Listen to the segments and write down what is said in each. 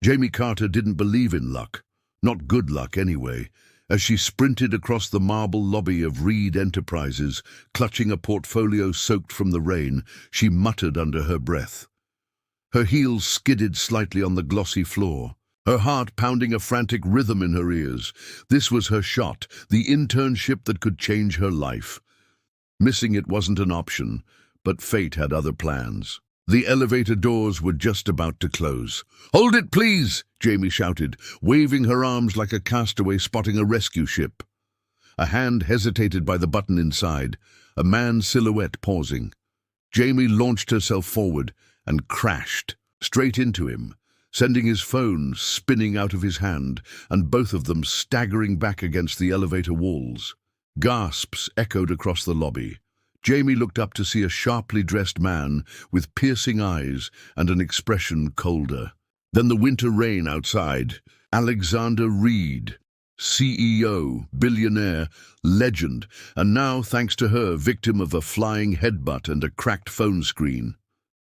Jamie Carter didn't believe in luck, not good luck anyway, as she sprinted across the marble lobby of Reed Enterprises, clutching a portfolio soaked from the rain. She muttered under her breath. Her heels skidded slightly on the glossy floor, her heart pounding a frantic rhythm in her ears. This was her shot, the internship that could change her life. Missing it wasn't an option, but fate had other plans. The elevator doors were just about to close. "Hold it, please!" Jamie shouted, waving her arms like a castaway spotting a rescue ship. A hand hesitated by the button inside, a man's silhouette pausing. Jamie launched herself forward and crashed straight into him, sending his phone spinning out of his hand and both of them staggering back against the elevator walls. Gasps echoed across the lobby. Jamie looked up to see a sharply dressed man with piercing eyes and an expression colder than the winter rain outside. Alexander Reed, CEO, billionaire, legend, and now, thanks to her, victim of a flying headbutt and a cracked phone screen.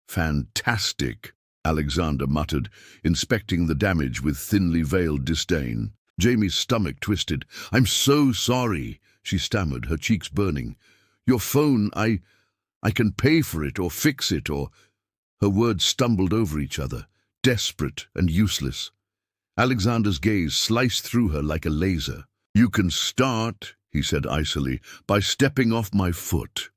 "Fantastic," Alexander muttered, inspecting the damage with thinly veiled disdain. Jamie's stomach twisted. "I'm so sorry," she stammered, her cheeks burning. "Your phone, I can pay for it or fix it or—" Her words stumbled over each other, desperate and useless. Alexander's gaze sliced through her like a laser. "You can start," he said icily, "by stepping off my foot."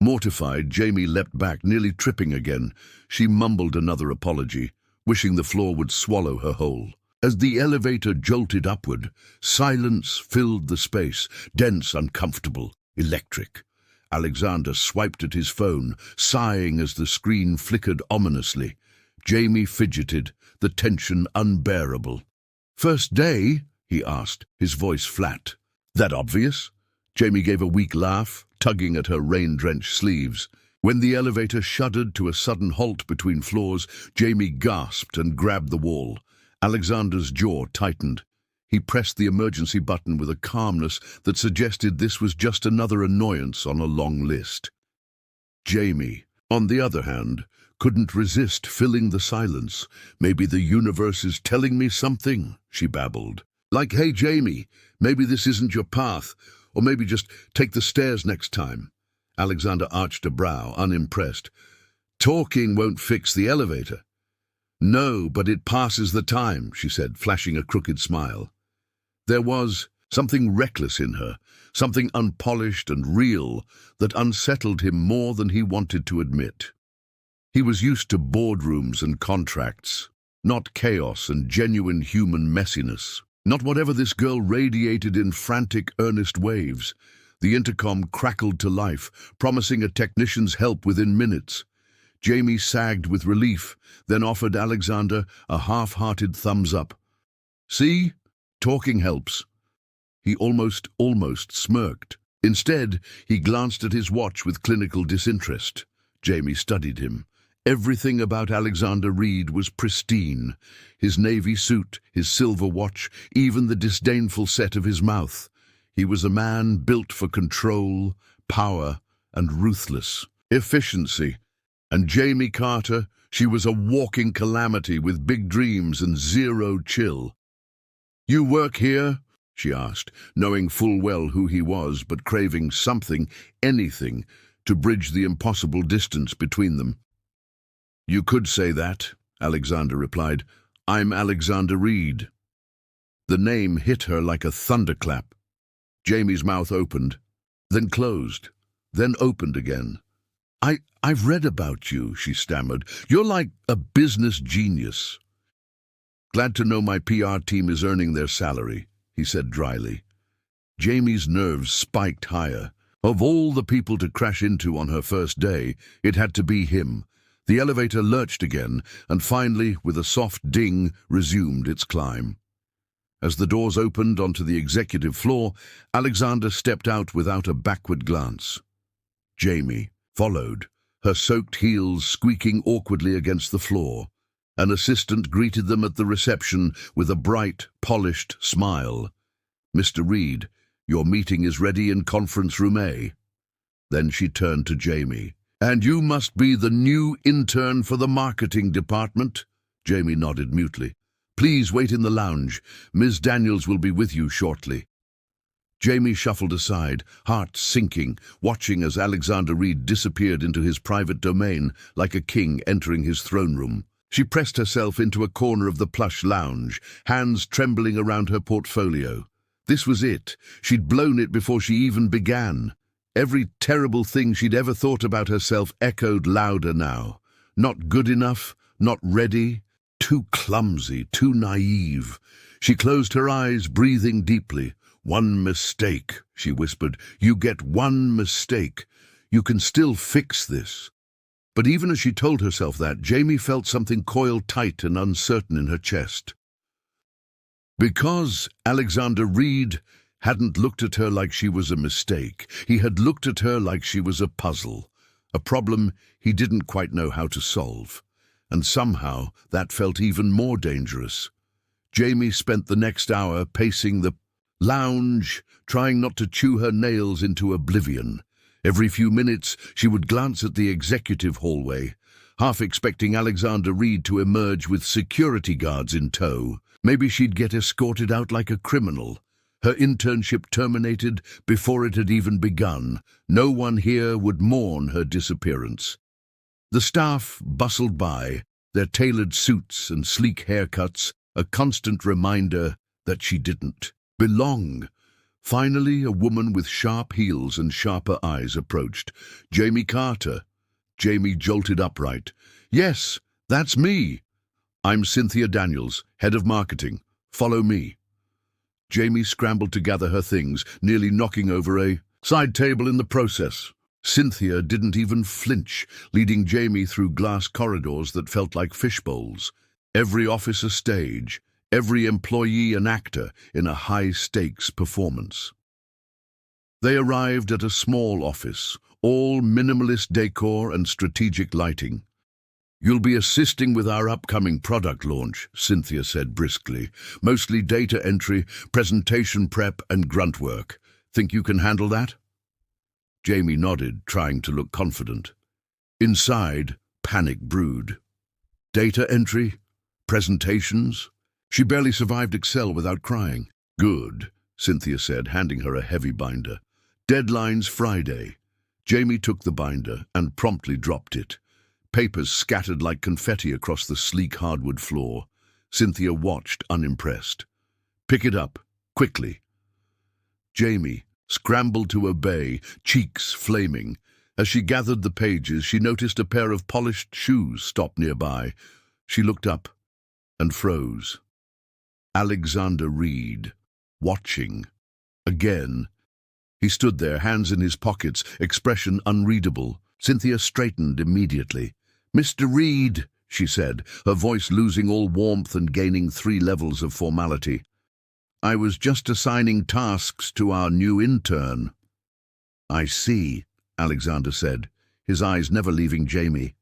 Mortified, Jamie leapt back, nearly tripping again. She mumbled another apology, wishing the floor would swallow her whole. As the elevator jolted upward, silence filled the space, dense, uncomfortable, electric. Alexander swiped at his phone, sighing as the screen flickered ominously. Jamie fidgeted, the tension unbearable. "First day?" he asked, his voice flat. "That obvious?" Jamie gave a weak laugh, tugging at her rain-drenched sleeves. When the elevator shuddered to a sudden halt between floors, Jamie gasped and grabbed the wall. Alexander's jaw tightened. He pressed the emergency button with a calmness that suggested this was just another annoyance on a long list. Jamie, on the other hand, couldn't resist filling the silence. "Maybe the universe is telling me something," she babbled. "Like, hey, Jamie, maybe this isn't your path, or maybe just take the stairs next time." Alexander arched a brow, unimpressed. "Talking won't fix the elevator." "No, but it passes the time," she said, flashing a crooked smile. There was something reckless in her, something unpolished and real that unsettled him more than he wanted to admit. He was used to boardrooms and contracts, not chaos and genuine human messiness. Not whatever this girl radiated in frantic, earnest waves. The intercom crackled to life, promising a technician's help within minutes. Jamie sagged with relief, then offered Alexander a half-hearted thumbs up. "See? Talking helps." He almost smirked. Instead, he glanced at his watch with clinical disinterest. Jamie studied him. Everything about Alexander Reed was pristine. His navy suit, his silver watch, even the disdainful set of his mouth. He was a man built for control, power, and ruthless efficiency. And Jamie Carter, she was a walking calamity with big dreams and zero chill. "You work here?" she asked, knowing full well who he was, but craving something, anything, to bridge the impossible distance between them. "You could say that," Alexander replied. "I'm Alexander Reed." The name hit her like a thunderclap. Jamie's mouth opened, then closed, then opened again. I've read about you," she stammered. "You're like a business genius." "Glad to know my PR team is earning their salary," he said dryly. Jamie's nerves spiked higher. Of all the people to crash into on her first day, it had to be him. The elevator lurched again, and finally, with a soft ding, resumed its climb. As the doors opened onto the executive floor, Alexander stepped out without a backward glance. Jamie followed, her soaked heels squeaking awkwardly against the floor. An assistant greeted them at the reception with a bright, polished smile. "Mr. Reed, your meeting is ready in conference room A." Then she turned to Jamie. "And you must be the new intern for the marketing department?" Jamie nodded mutely. Please wait in the lounge. Ms. Daniels will be with you shortly. Jamie shuffled aside, heart sinking, watching as Alexander Reed disappeared into his private domain like a king entering his throne room. She pressed herself into a corner of the plush lounge, hands trembling around her portfolio. This was it. She'd blown it before she even began. Every terrible thing she'd ever thought about herself echoed louder now. Not good enough, not ready, too clumsy, too naive. She closed her eyes, breathing deeply. "One mistake," she whispered. "You get one mistake. You can still fix this." But even as she told herself that, Jamie felt something coil tight and uncertain in her chest. Because Alexander Reed hadn't looked at her like she was a mistake. He had looked at her like she was a puzzle, a problem he didn't quite know how to solve. And somehow that felt even more dangerous. Jamie spent the next hour pacing the lounge, trying not to chew her nails into oblivion. Every few minutes she would glance at the executive hallway, half expecting Alexander Reed to emerge with security guards in tow. Maybe she'd get escorted out like a criminal. Her internship terminated before it had even begun. No one here would mourn her disappearance. The staff bustled by, their tailored suits and sleek haircuts a constant reminder that she didn't belong. Finally, a woman with sharp heels and sharper eyes approached. "Jamie Carter." Jamie jolted upright. "Yes, that's me. I'm Cynthia Daniels, head of marketing. Follow me." Jamie scrambled to gather her things, nearly knocking over a side table in the process. Cynthia didn't even flinch, leading Jamie through glass corridors that felt like fishbowls. Every office a stage, every employee an actor in a high-stakes performance. They arrived at a small office, all minimalist decor and strategic lighting. "You'll be assisting with our upcoming product launch," Cynthia said briskly. "Mostly data entry, presentation prep, and grunt work. Think you can handle that?" Jamie nodded, trying to look confident. Inside, panic brewed. Data entry? Presentations? She barely survived Excel without crying. "Good," Cynthia said, handing her a heavy binder. "Deadline's Friday." Jamie took the binder and promptly dropped it. Papers scattered like confetti across the sleek hardwood floor. Cynthia watched, unimpressed. "Pick it up, quickly." Jamie scrambled to obey, cheeks flaming. As she gathered the pages, she noticed a pair of polished shoes stop nearby. She looked up and froze. Alexander Reed, watching. Again. He stood there, hands in his pockets, expression unreadable. Cynthia straightened immediately. "Mr. Reed," she said, her voice losing all warmth and gaining 3 levels of formality. "I was just assigning tasks to our new intern." "I see," Alexander said, his eyes never leaving Jamie.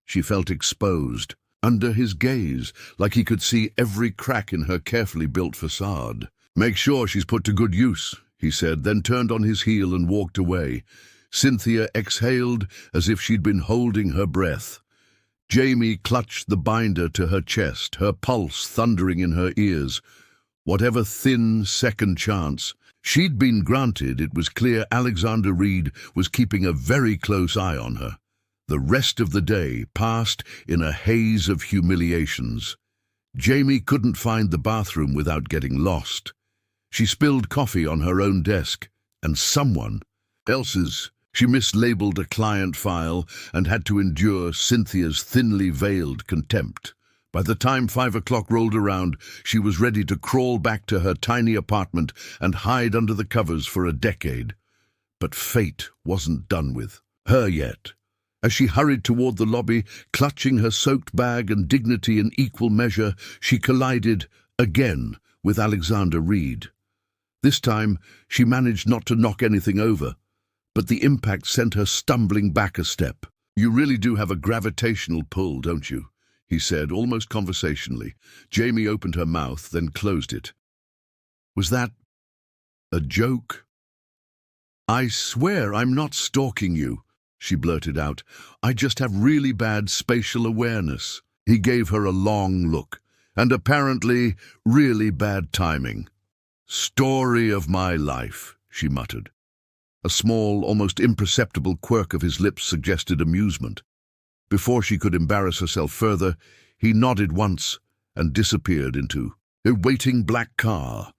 She felt exposed, under his gaze, like he could see every crack in her carefully built facade. "Make sure she's put to good use," he said, then turned on his heel and walked away. Cynthia exhaled as if she'd been holding her breath. Jamie clutched the binder to her chest, her pulse thundering in her ears. Whatever thin second chance she'd been granted, it was clear Alexander Reed was keeping a very close eye on her. The rest of the day passed in a haze of humiliations. Jamie couldn't find the bathroom without getting lost. She spilled coffee on her own desk, and someone else's. She mislabeled a client file and had to endure Cynthia's thinly veiled contempt. By the time 5 o'clock rolled around, she was ready to crawl back to her tiny apartment and hide under the covers for a decade. But fate wasn't done with her yet. As she hurried toward the lobby, clutching her soaked bag and dignity in equal measure, she collided, again, with Alexander Reed. This time, she managed not to knock anything over, but the impact sent her stumbling back a step. "You really do have a gravitational pull, don't you?" he said, almost conversationally. Jamie opened her mouth, then closed it. "Was that a joke?" "I swear I'm not stalking you," she blurted out. "I just have really bad spatial awareness." He gave her a long look. And apparently really bad timing. "Story of my life," she muttered. A small, almost imperceptible quirk of his lips suggested amusement. Before she could embarrass herself further, he nodded once and disappeared into a waiting black car.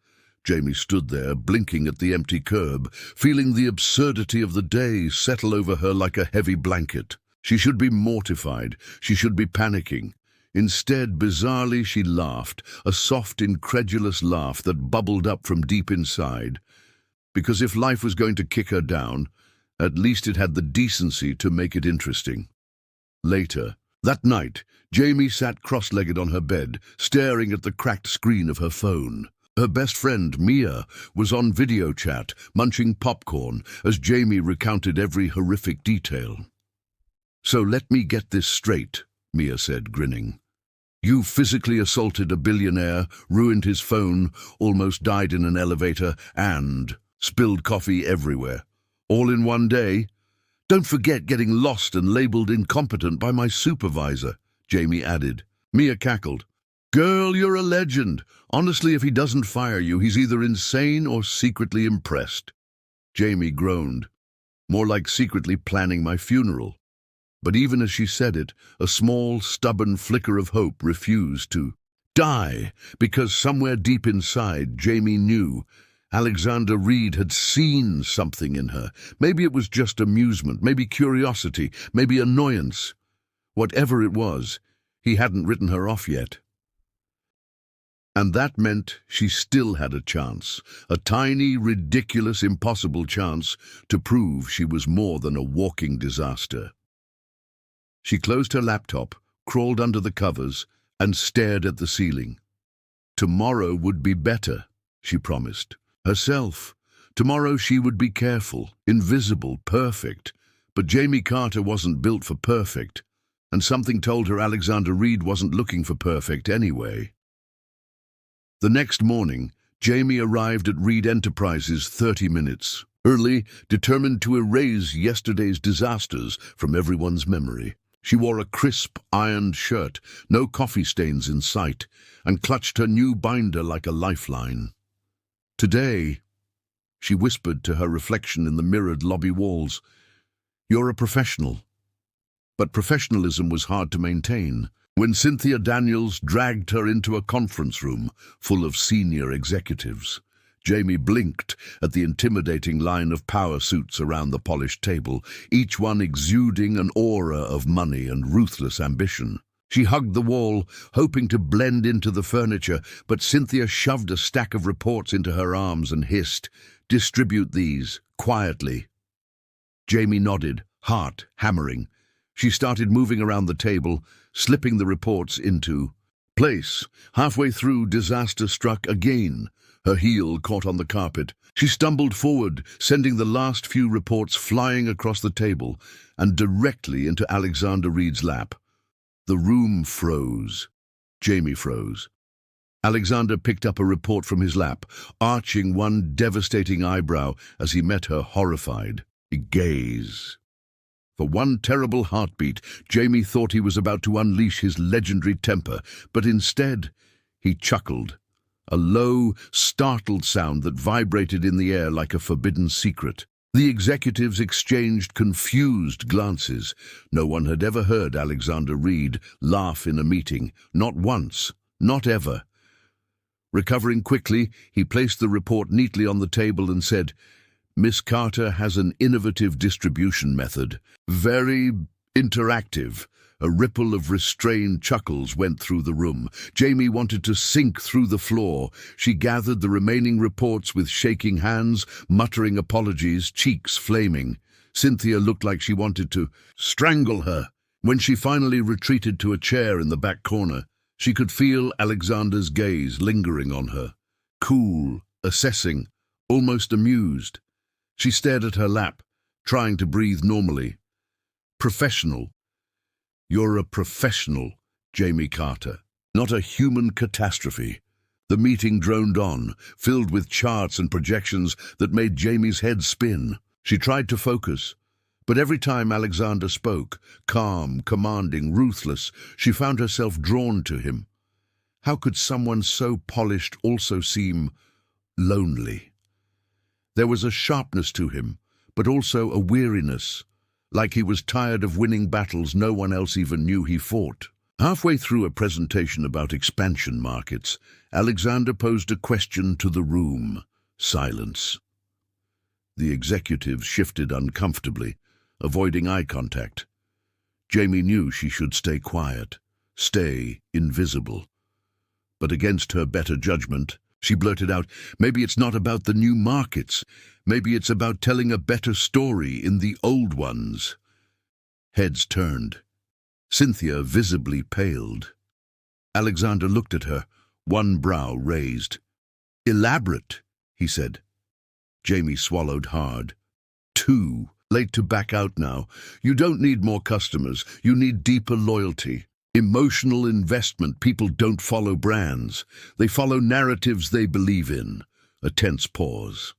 Jamie stood there, blinking at the empty curb, feeling the absurdity of the day settle over her like a heavy blanket. She should be mortified. She should be panicking. Instead, bizarrely, she laughed, a soft, incredulous laugh that bubbled up from deep inside. Because if life was going to kick her down, at least it had the decency to make it interesting. Later, that night, Jamie sat cross-legged on her bed, staring at the cracked screen of her phone. Her best friend, Mia, was on video chat, munching popcorn, as Jamie recounted every horrific detail. "So let me get this straight," Mia said, grinning. "You physically assaulted a billionaire, ruined his phone, almost died in an elevator, and spilled coffee everywhere. All in one day? Don't forget getting lost and labeled incompetent by my supervisor," Jamie added. Mia cackled. "Girl, you're a legend. Honestly, if he doesn't fire you, he's either insane or secretly impressed." Jamie groaned. "More like secretly planning my funeral." But even as she said it, a small, stubborn flicker of hope refused to die, because somewhere deep inside, Jamie knew Alexander Reed had seen something in her. Maybe it was just amusement, maybe curiosity, maybe annoyance. Whatever it was, he hadn't written her off yet. And that meant she still had a chance, a tiny, ridiculous, impossible chance to prove she was more than a walking disaster. She closed her laptop, crawled under the covers, and stared at the ceiling. Tomorrow would be better, she promised. Herself. Tomorrow she would be careful, invisible, perfect. But Jamie Carter wasn't built for perfect, and something told her Alexander Reed wasn't looking for perfect anyway. The next morning, Jamie arrived at Reed Enterprises 30 minutes early, determined to erase yesterday's disasters from everyone's memory. She wore a crisp, ironed shirt, no coffee stains in sight, and clutched her new binder like a lifeline. "Today," she whispered to her reflection in the mirrored lobby walls, "you're a professional." But professionalism was hard to maintain. When Cynthia Daniels dragged her into a conference room full of senior executives, Jamie blinked at the intimidating line of power suits around the polished table, each one exuding an aura of money and ruthless ambition. She hugged the wall, hoping to blend into the furniture, but Cynthia shoved a stack of reports into her arms and hissed, "Distribute these, quietly." Jamie nodded, heart hammering. She started moving around the table, slipping the reports into place. Halfway through, disaster struck again. Her heel caught on the carpet. She stumbled forward, sending the last few reports flying across the table and directly into Alexander Reed's lap. The room froze. Jamie froze. Alexander picked up a report from his lap, arching one devastating eyebrow as he met her horrified gaze. For one terrible heartbeat, Jamie thought he was about to unleash his legendary temper, but instead, he chuckled. A low, startled sound that vibrated in the air like a forbidden secret. The executives exchanged confused glances. No one had ever heard Alexander Reed laugh in a meeting, not once, not ever. Recovering quickly, he placed the report neatly on the table and said, "Miss Carter has an innovative distribution method. Very interactive." A ripple of restrained chuckles went through the room. Jamie wanted to sink through the floor. She gathered the remaining reports with shaking hands, muttering apologies, cheeks flaming. Cynthia looked like she wanted to strangle her. When she finally retreated to a chair in the back corner, she could feel Alexander's gaze lingering on her. Cool, assessing, almost amused. She stared at her lap, trying to breathe normally. Professional. "You're a professional, Jamie Carter, not a human catastrophe." The meeting droned on, filled with charts and projections that made Jamie's head spin. She tried to focus, but every time Alexander spoke, calm, commanding, ruthless, she found herself drawn to him. How could someone so polished also seem lonely? There was a sharpness to him, but also a weariness, like he was tired of winning battles no one else even knew he fought. Halfway through a presentation about expansion markets, Alexander posed a question to the room. Silence. The executives shifted uncomfortably, avoiding eye contact. Jamie knew she should stay quiet, stay invisible. But against her better judgment, she blurted out, "Maybe it's not about the new markets. Maybe it's about telling a better story in the old ones." Heads turned. Cynthia visibly paled. Alexander looked at her, one brow raised. "Elaborate," he said. Jamie swallowed hard. "Too late to back out now. You don't need more customers. You need deeper loyalty. Emotional investment. People don't follow brands. They follow narratives they believe in." A tense pause.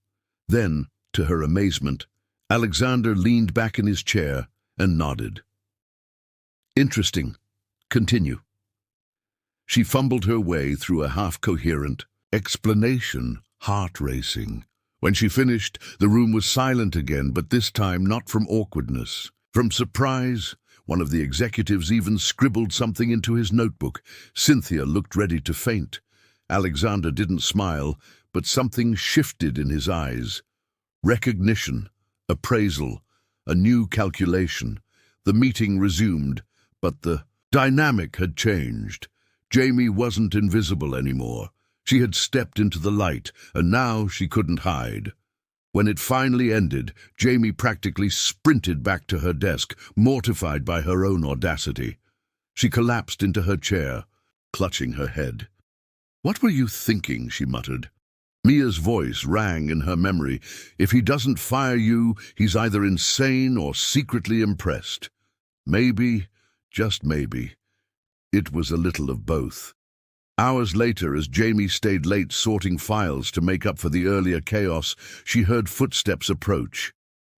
Then, to her amazement, Alexander leaned back in his chair and nodded. "Interesting. Continue." She fumbled her way through a half-coherent explanation, heart racing. When she finished, the room was silent again, but this time not from awkwardness. From surprise, one of the executives even scribbled something into his notebook. Cynthia looked ready to faint. Alexander didn't smile, but something shifted in his eyes. Recognition, appraisal, a new calculation. The meeting resumed, but the dynamic had changed. Jamie wasn't invisible anymore. She had stepped into the light, and now she couldn't hide. When it finally ended, Jamie practically sprinted back to her desk, mortified by her own audacity. She collapsed into her chair, clutching her head. "What were you thinking?" she muttered. Mia's voice rang in her memory. "If he doesn't fire you, he's either insane or secretly impressed." Maybe, just maybe, it was a little of both. Hours later, as Jamie stayed late sorting files to make up for the earlier chaos, she heard footsteps approach.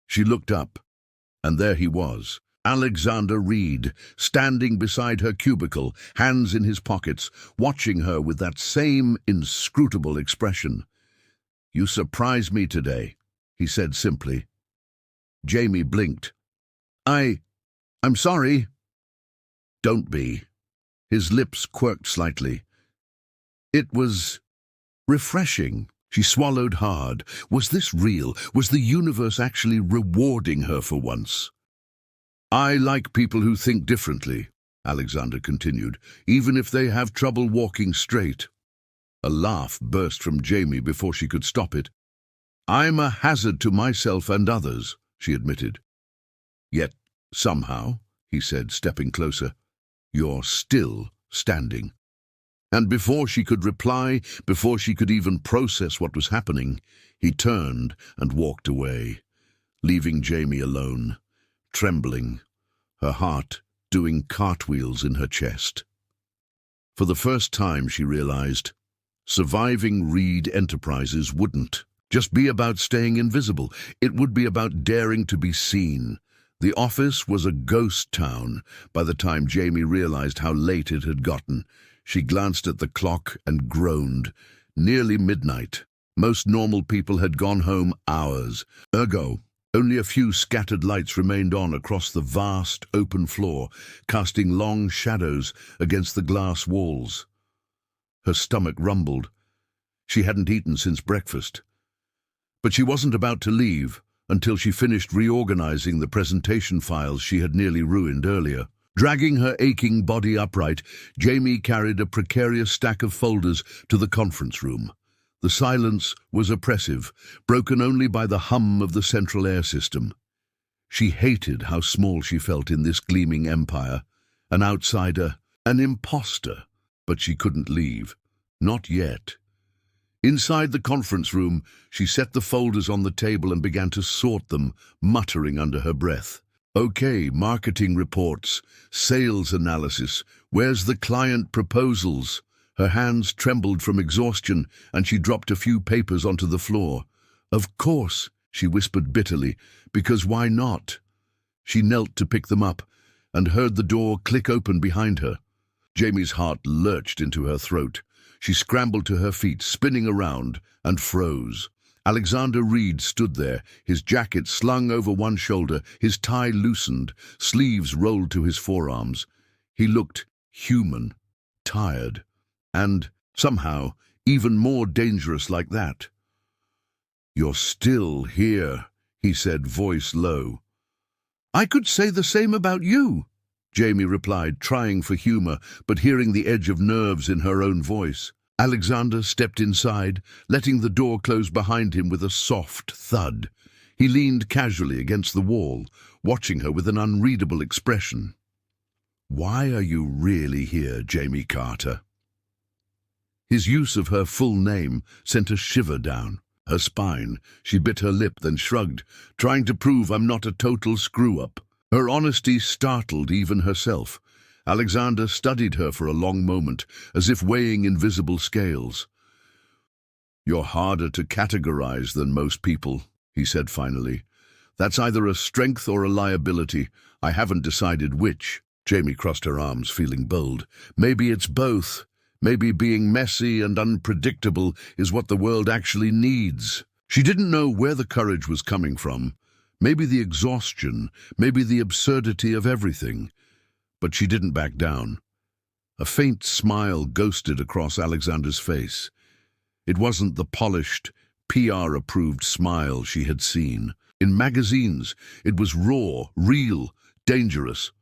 She looked up, and there he was, Alexander Reed, standing beside her cubicle, hands in his pockets, watching her with that same inscrutable expression. "You surprised me today," he said simply. Jamie blinked. I'm sorry." "Don't be." His lips quirked slightly. "It was refreshing." She swallowed hard. Was this real? Was the universe actually rewarding her for once? "I like people who think differently," Alexander continued, "even if they have trouble walking straight." A laugh burst from Jamie before she could stop it. "I'm a hazard to myself and others," she admitted. "Yet, somehow," he said, stepping closer, "you're still standing." And before she could reply, before she could even process what was happening, he turned and walked away, leaving Jamie alone, trembling, her heart doing cartwheels in her chest. For the first time, she realized, surviving Reed Enterprises wouldn't just be about staying invisible. It would be about daring to be seen. The office was a ghost town by the time Jamie realized how late it had gotten. She glanced at the clock and groaned. Nearly midnight. Most normal people had gone home hours. Ergo, only a few scattered lights remained on across the vast, open floor, casting long shadows against the glass walls. Her stomach rumbled. She hadn't eaten since breakfast. But she wasn't about to leave until she finished reorganizing the presentation files she had nearly ruined earlier. Dragging her aching body upright, Jamie carried a precarious stack of folders to the conference room. The silence was oppressive, broken only by the hum of the central air system. She hated how small she felt in this gleaming empire, an outsider, an imposter, but she couldn't leave. Not yet. Inside the conference room, she set the folders on the table and began to sort them, muttering under her breath. "Okay, marketing reports, sales analysis, where's the client proposals?" Her hands trembled from exhaustion, and she dropped a few papers onto the floor. "Of course," she whispered bitterly, "because why not?" She knelt to pick them up, and heard the door click open behind her. Jamie's heart lurched into her throat. She scrambled to her feet, spinning around, and froze. Alexander Reed stood there, his jacket slung over one shoulder, his tie loosened, sleeves rolled to his forearms. He looked human, tired, and, somehow, even more dangerous like that. "You're still here," he said, voice low. "I could say the same about you," Jamie replied, trying for humor, but hearing the edge of nerves in her own voice. Alexander stepped inside, letting the door close behind him with a soft thud. He leaned casually against the wall, watching her with an unreadable expression. "Why are you really here, Jamie Carter?" His use of her full name sent a shiver down her spine. She bit her lip, then shrugged, trying to prove I'm not a total screw-up. Her honesty startled even herself. Alexander studied her for a long moment, as if weighing invisible scales. "You're harder to categorize than most people," he said finally. "That's either a strength or a liability. I haven't decided which." Jamie crossed her arms, feeling bold. "Maybe it's both. Maybe being messy and unpredictable is what the world actually needs." She didn't know where the courage was coming from. Maybe the exhaustion, maybe the absurdity of everything. But she didn't back down. A faint smile ghosted across Alexander's face. It wasn't the polished, PR-approved smile she had seen. In magazines, it was raw, real, dangerous.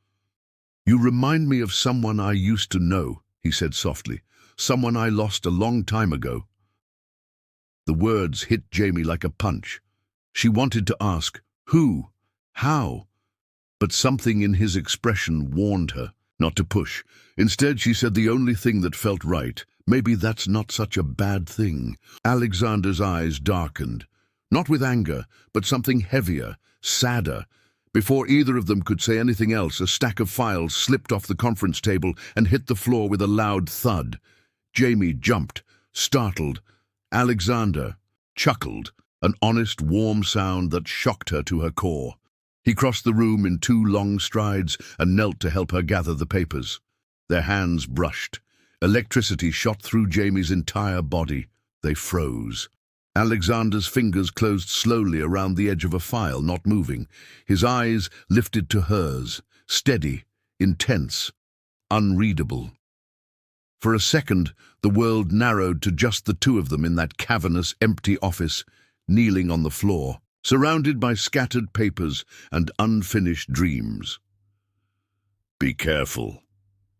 "You remind me of someone I used to know," he said softly. "Someone I lost a long time ago." The words hit Jamie like a punch. She wanted to ask, who? How? But something in his expression warned her not to push. Instead, she said the only thing that felt right. "Maybe that's not such a bad thing." Alexander's eyes darkened. Not with anger, but something heavier, sadder. Before either of them could say anything else, a stack of files slipped off the conference table and hit the floor with a loud thud. Jamie jumped, startled. Alexander chuckled, an honest, warm sound that shocked her to her core. He crossed the room in 2 long strides and knelt to help her gather the papers. Their hands brushed. Electricity shot through Jamie's entire body. They froze. Alexander's fingers closed slowly around the edge of a file, not moving. His eyes lifted to hers, steady, intense, unreadable. For a second, the world narrowed to just the two of them in that cavernous, empty office, kneeling on the floor, surrounded by scattered papers and unfinished dreams. "Be careful,"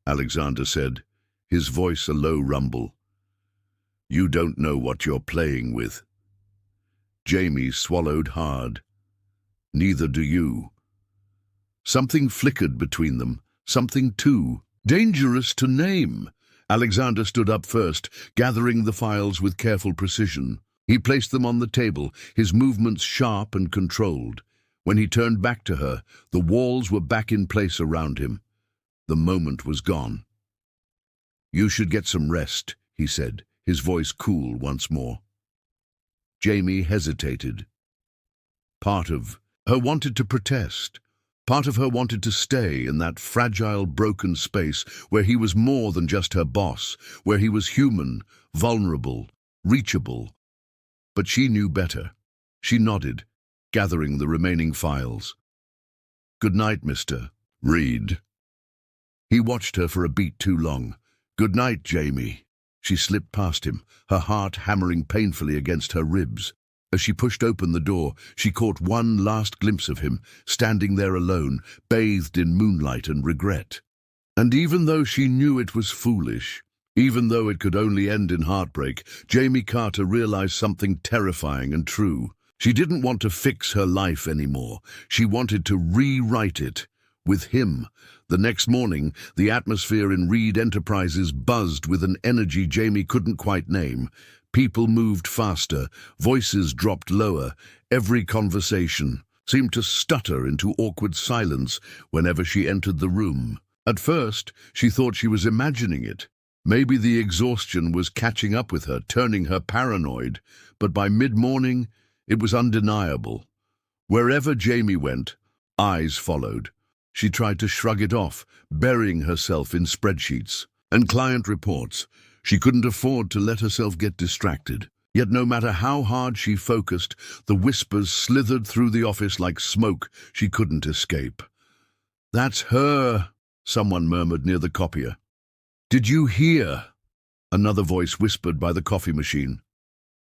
Alexander said, his voice a low rumble. "You don't know what you're playing with." Jamie swallowed hard. "Neither do you." Something flickered between them, something too dangerous to name. Alexander stood up first, gathering the files with careful precision. He placed them on the table, his movements sharp and controlled. When he turned back to her, the walls were back in place around him. The moment was gone. "You should get some rest," he said, his voice cool once more. Jamie hesitated. Part of her wanted to protest. Part of her wanted to stay in that fragile, broken space where he was more than just her boss, where he was human, vulnerable, reachable. But she knew better. She nodded, gathering the remaining files. "Good night, Mr. Reed." He watched her for a beat too long. "Good night, Jamie." She slipped past him, her heart hammering painfully against her ribs. As she pushed open the door, she caught one last glimpse of him, standing there alone, bathed in moonlight and regret. And even though she knew it was foolish, even though it could only end in heartbreak, Jamie Carter realized something terrifying and true. She didn't want to fix her life anymore. She wanted to rewrite it. With him. The next morning, the atmosphere in Reed Enterprises buzzed with an energy Jamie couldn't quite name. People moved faster, voices dropped lower. Every conversation seemed to stutter into awkward silence whenever she entered the room. At first, she thought she was imagining it. Maybe the exhaustion was catching up with her, turning her paranoid. But by mid-morning, it was undeniable. Wherever Jamie went, eyes followed. She tried to shrug it off, burying herself in spreadsheets. and client reports. She couldn't afford to let herself get distracted. Yet no matter how hard she focused, the whispers slithered through the office like smoke she couldn't escape. "That's her," someone murmured near the copier. "Did you hear?" another voice whispered by the coffee machine.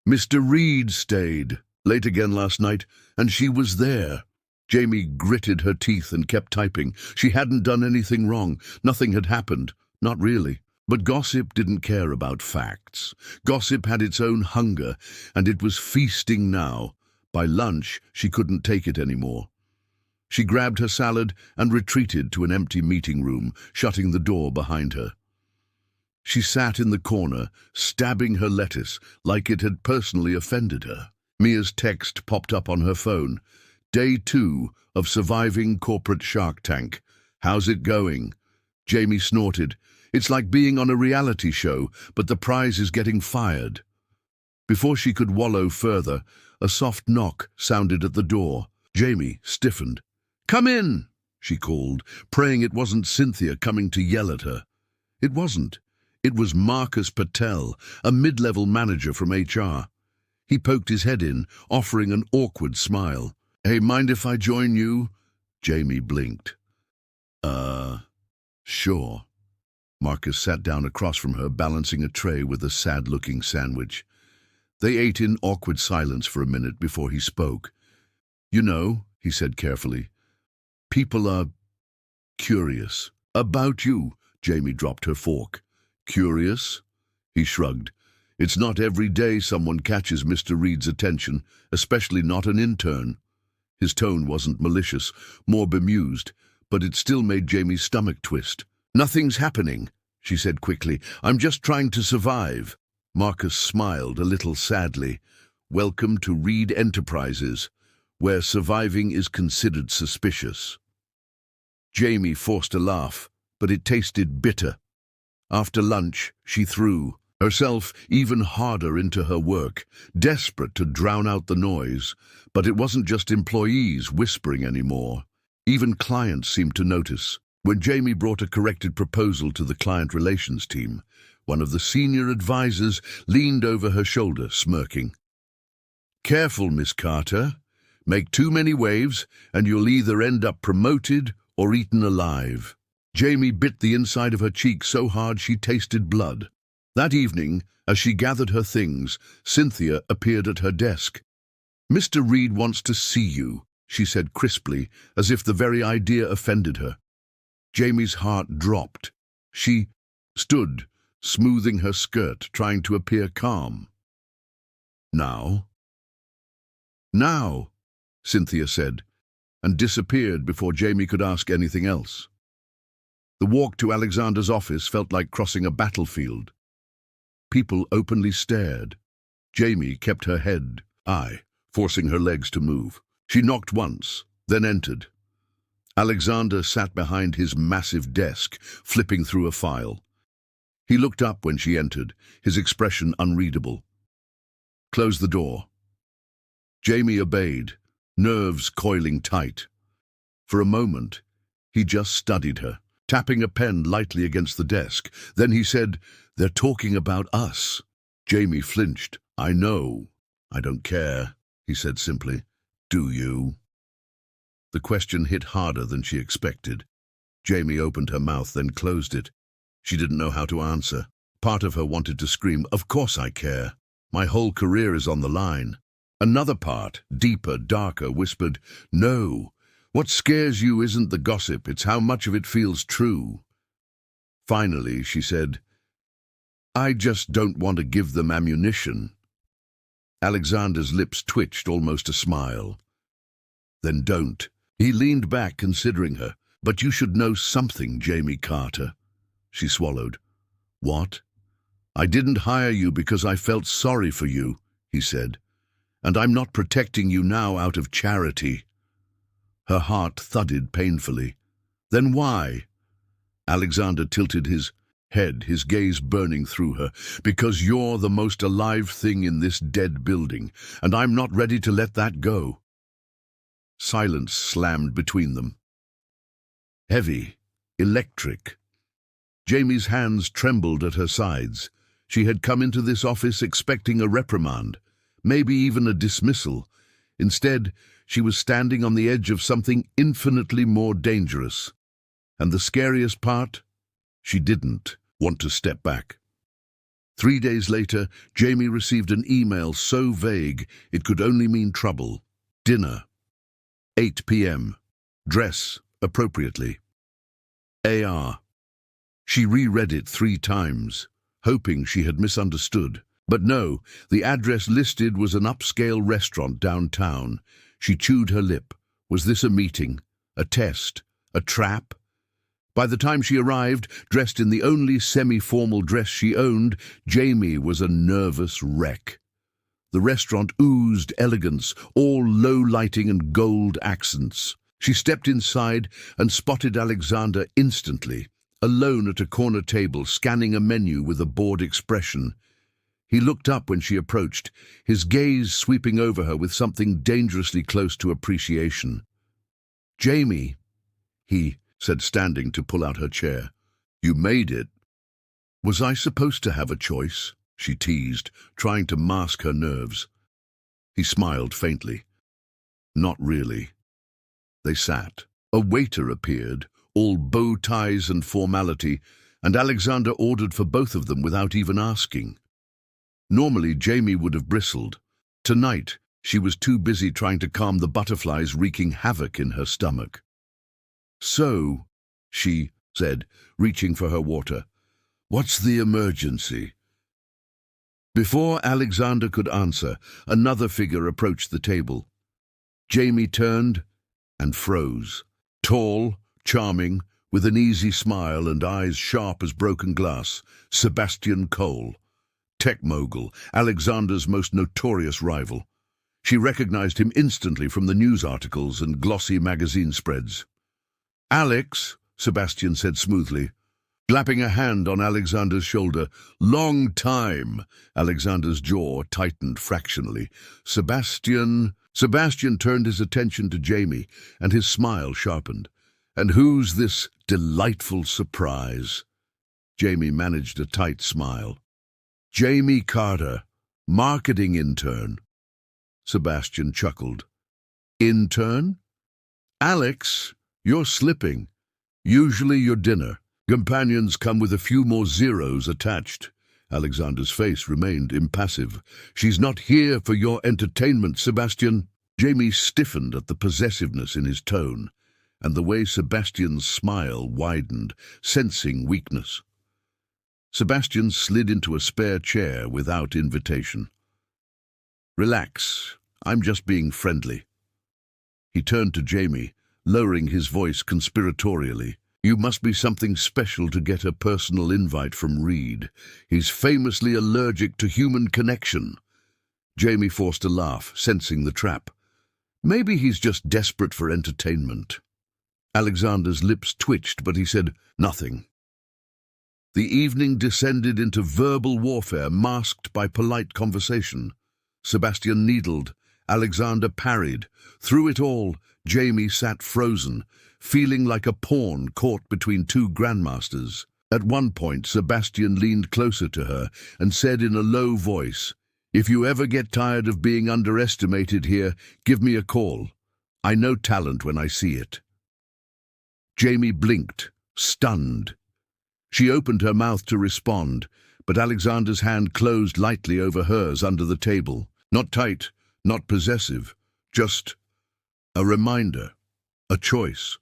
"Mr. Reed stayed late again last night, and she was there." Jamie gritted her teeth and kept typing. She hadn't done anything wrong. Nothing had happened. Not really. But gossip didn't care about facts. Gossip had its own hunger, and it was feasting now. By lunch, she couldn't take it anymore. She grabbed her salad and retreated to an empty meeting room, shutting the door behind her. She sat in the corner, stabbing her lettuce like it had personally offended her. Mia's text popped up on her phone. "Day 2 of surviving corporate Shark Tank. How's it going?" Jamie snorted. "It's like being on a reality show, but the prize is getting fired." Before she could wallow further, a soft knock sounded at the door. Jamie stiffened. "Come in," she called, praying it wasn't Cynthia coming to yell at her. It wasn't. It was Marcus Patel, a mid-level manager from HR. He poked his head in, offering an awkward smile. "Hey, mind if I join you?" Jamie blinked. Sure." Marcus sat down across from her, balancing a tray with a sad-looking sandwich. They ate in awkward silence for a minute before he spoke. "You know," he said carefully, "people are curious." "About you." Jamie dropped her fork. "Curious?" He shrugged. "It's not every day someone catches Mr. Reed's attention, especially not an intern." His tone wasn't malicious, more bemused, but it still made Jamie's stomach twist. "Nothing's happening," she said quickly. "I'm just trying to survive." Marcus smiled a little sadly. "Welcome to Reed Enterprises, where surviving is considered suspicious." Jamie forced a laugh, but it tasted bitter. After lunch, she threw herself even harder into her work, desperate to drown out the noise. But it wasn't just employees whispering anymore. Even clients seemed to notice. When Jamie brought a corrected proposal to the client relations team, one of the senior advisors leaned over her shoulder, smirking. "Careful, Miss Carter. Make too many waves, and you'll either end up promoted or eaten alive." Jamie bit the inside of her cheek so hard she tasted blood. That evening, as she gathered her things, Cynthia appeared at her desk. "Mr. Reed wants to see you," she said crisply, as if the very idea offended her. Jamie's heart dropped. She stood, smoothing her skirt, trying to appear calm. "Now?" "Now," Cynthia said, and disappeared before Jamie could ask anything else. The walk to Alexander's office felt like crossing a battlefield. People openly stared. Jamie kept her head high, forcing her legs to move. She knocked once, then entered. Alexander sat behind his massive desk, flipping through a file. He looked up when she entered, his expression unreadable. "Close the door." Jamie obeyed, nerves coiling tight. For a moment, he just studied her, tapping a pen lightly against the desk. Then he said, "They're talking about us." Jamie flinched. "I know. I don't care," he said simply. "Do you?" The question hit harder than she expected. Jamie opened her mouth, then closed it. She didn't know how to answer. Part of her wanted to scream, "Of course I care. My whole career is on the line." Another part, deeper, darker, whispered, "No. What scares you isn't the gossip, it's how much of it feels true." Finally, she said, "I just don't want to give them ammunition." Alexander's lips twitched, almost a smile. "Then don't." He leaned back, considering her. "But you should know something, Jamie Carter." She swallowed. "What?" "I didn't hire you because I felt sorry for you," he said. "And I'm not protecting you now out of charity." Her heart thudded painfully. "Then why?" Alexander tilted his head, his gaze burning through her. "Because you're the most alive thing in this dead building, and I'm not ready to let that go." Silence slammed between them. Heavy, electric. Jamie's hands trembled at her sides. She had come into this office expecting a reprimand, maybe even a dismissal. Instead, she was standing on the edge of something infinitely more dangerous. And the scariest part? She didn't want to step back. 3 days later, Jamie received an email so vague it could only mean trouble. Dinner. 8 p.m. Dress appropriately. AR. She reread it 3 times, hoping she had misunderstood. But no, the address listed was an upscale restaurant downtown. She chewed her lip. Was this a meeting? A test? A trap? By the time she arrived, dressed in the only semi-formal dress she owned, Jamie was a nervous wreck. The restaurant oozed elegance, all low lighting and gold accents. She stepped inside and spotted Alexander instantly, alone at a corner table, scanning a menu with a bored expression. He looked up when she approached, his gaze sweeping over her with something dangerously close to appreciation. "Jamie," he said, standing to pull out her chair. "You made it." "Was I supposed to have a choice?" she teased, trying to mask her nerves. He smiled faintly. "Not really." They sat. A waiter appeared, all bow ties and formality, and Alexander ordered for both of them without even asking. Normally, Jamie would have bristled. Tonight, she was too busy trying to calm the butterflies wreaking havoc in her stomach. "So," she said, reaching for her water, "what's the emergency?" Before Alexander could answer, another figure approached the table. Jamie turned and froze. Tall, charming, with an easy smile and eyes sharp as broken glass, Sebastian Cole, tech mogul, Alexander's most notorious rival. She recognized him instantly from the news articles and glossy magazine spreads. "Alex," Sebastian said smoothly, clapping a hand on Alexander's shoulder. "Long time." Alexander's jaw tightened fractionally. Sebastian turned his attention to Jamie, and his smile sharpened. "And who's this delightful surprise?" Jamie managed a tight smile. "Jamie Carter, marketing intern." Sebastian chuckled. "Intern? Alex, you're slipping. Usually your dinner companions come with a few more zeros attached." Alexander's face remained impassive. "She's not here for your entertainment, Sebastian." Jamie stiffened at the possessiveness in his tone, and the way Sebastian's smile widened, sensing weakness. Sebastian slid into a spare chair without invitation. "Relax, I'm just being friendly." He turned to Jamie, lowering his voice conspiratorially. "You must be something special to get a personal invite from Reed. He's famously allergic to human connection." Jamie forced a laugh, sensing the trap. "Maybe he's just desperate for entertainment." Alexander's lips twitched, but he said nothing. The evening descended into verbal warfare masked by polite conversation. Sebastian needled. Alexander parried. Through it all, Jamie sat frozen, feeling like a pawn caught between 2 grandmasters. At one point, Sebastian leaned closer to her and said in a low voice, "If you ever get tired of being underestimated here, give me a call. I know talent when I see it." Jamie blinked, stunned. She opened her mouth to respond, but Alexander's hand closed lightly over hers under the table. Not tight, not possessive, just a reminder, a choice.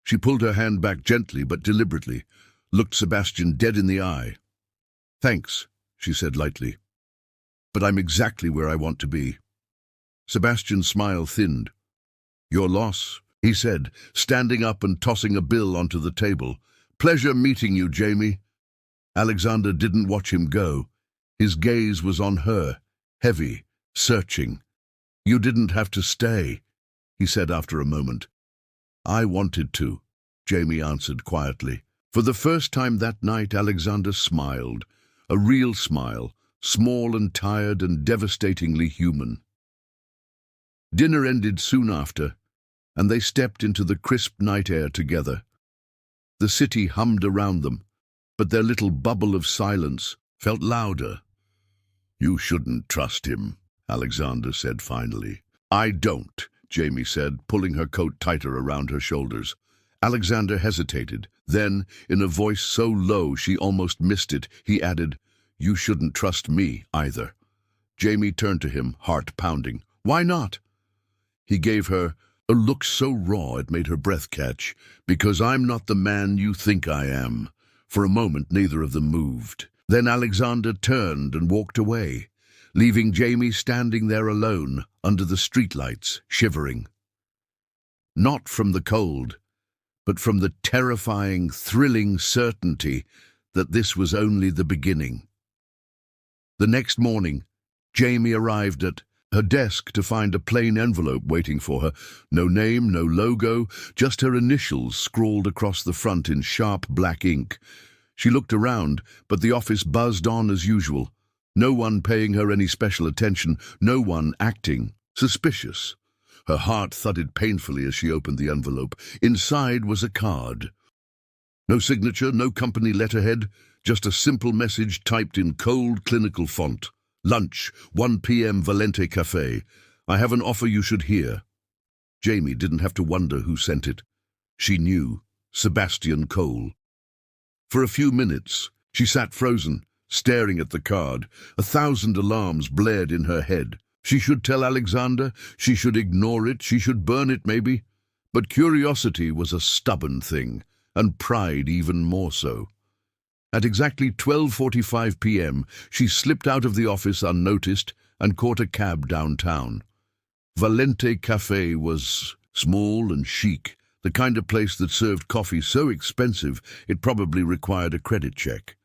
She pulled her hand back gently but deliberately, looked Sebastian dead in the eye. "Thanks," she said lightly, "but I'm exactly where I want to be." Sebastian's smile thinned. "Your loss," he said, standing up and tossing a bill onto the table. "Pleasure meeting you, Jamie." Alexander didn't watch him go. His gaze was on her, heavy, searching. "You didn't have to stay," he said after a moment. "I wanted to," Jamie answered quietly. For the first time that night, Alexander smiled, a real smile, small and tired and devastatingly human. Dinner ended soon after, and they stepped into the crisp night air together. The city hummed around them, but their little bubble of silence felt louder. "You shouldn't trust him," Alexander said finally. "I don't," Jamie said, pulling her coat tighter around her shoulders. Alexander hesitated. Then, in a voice so low she almost missed it, he added, "You shouldn't trust me either." Jamie turned to him, heart pounding. "Why not?" He gave her a look so raw it made her breath catch. "Because I'm not the man you think I am." For a moment, neither of them moved. Then Alexander turned and walked away, leaving Jamie standing there alone under the streetlights, shivering. Not from the cold, but from the terrifying, thrilling certainty that this was only the beginning. The next morning, Jamie arrived at her desk to find a plain envelope waiting for her. No name, no logo, just her initials scrawled across the front in sharp black ink. She looked around, but the office buzzed on as usual. No one paying her any special attention, no one acting suspicious. Her heart thudded painfully as she opened the envelope. Inside was a card. No signature, no company letterhead, just a simple message typed in cold, clinical font. "Lunch, 1 p.m. Valente Cafe. I have an offer you should hear." Jamie didn't have to wonder who sent it. She knew. Sebastian Cole. For a few minutes, she sat frozen, staring at the card. 1,000 alarms blared in her head. She should tell Alexander, she should ignore it, she should burn it maybe. But curiosity was a stubborn thing, and pride even more so. At exactly 12:45 p.m., she slipped out of the office unnoticed and caught a cab downtown. Valente Cafe was small and chic, the kind of place that served coffee so expensive it probably required a credit check.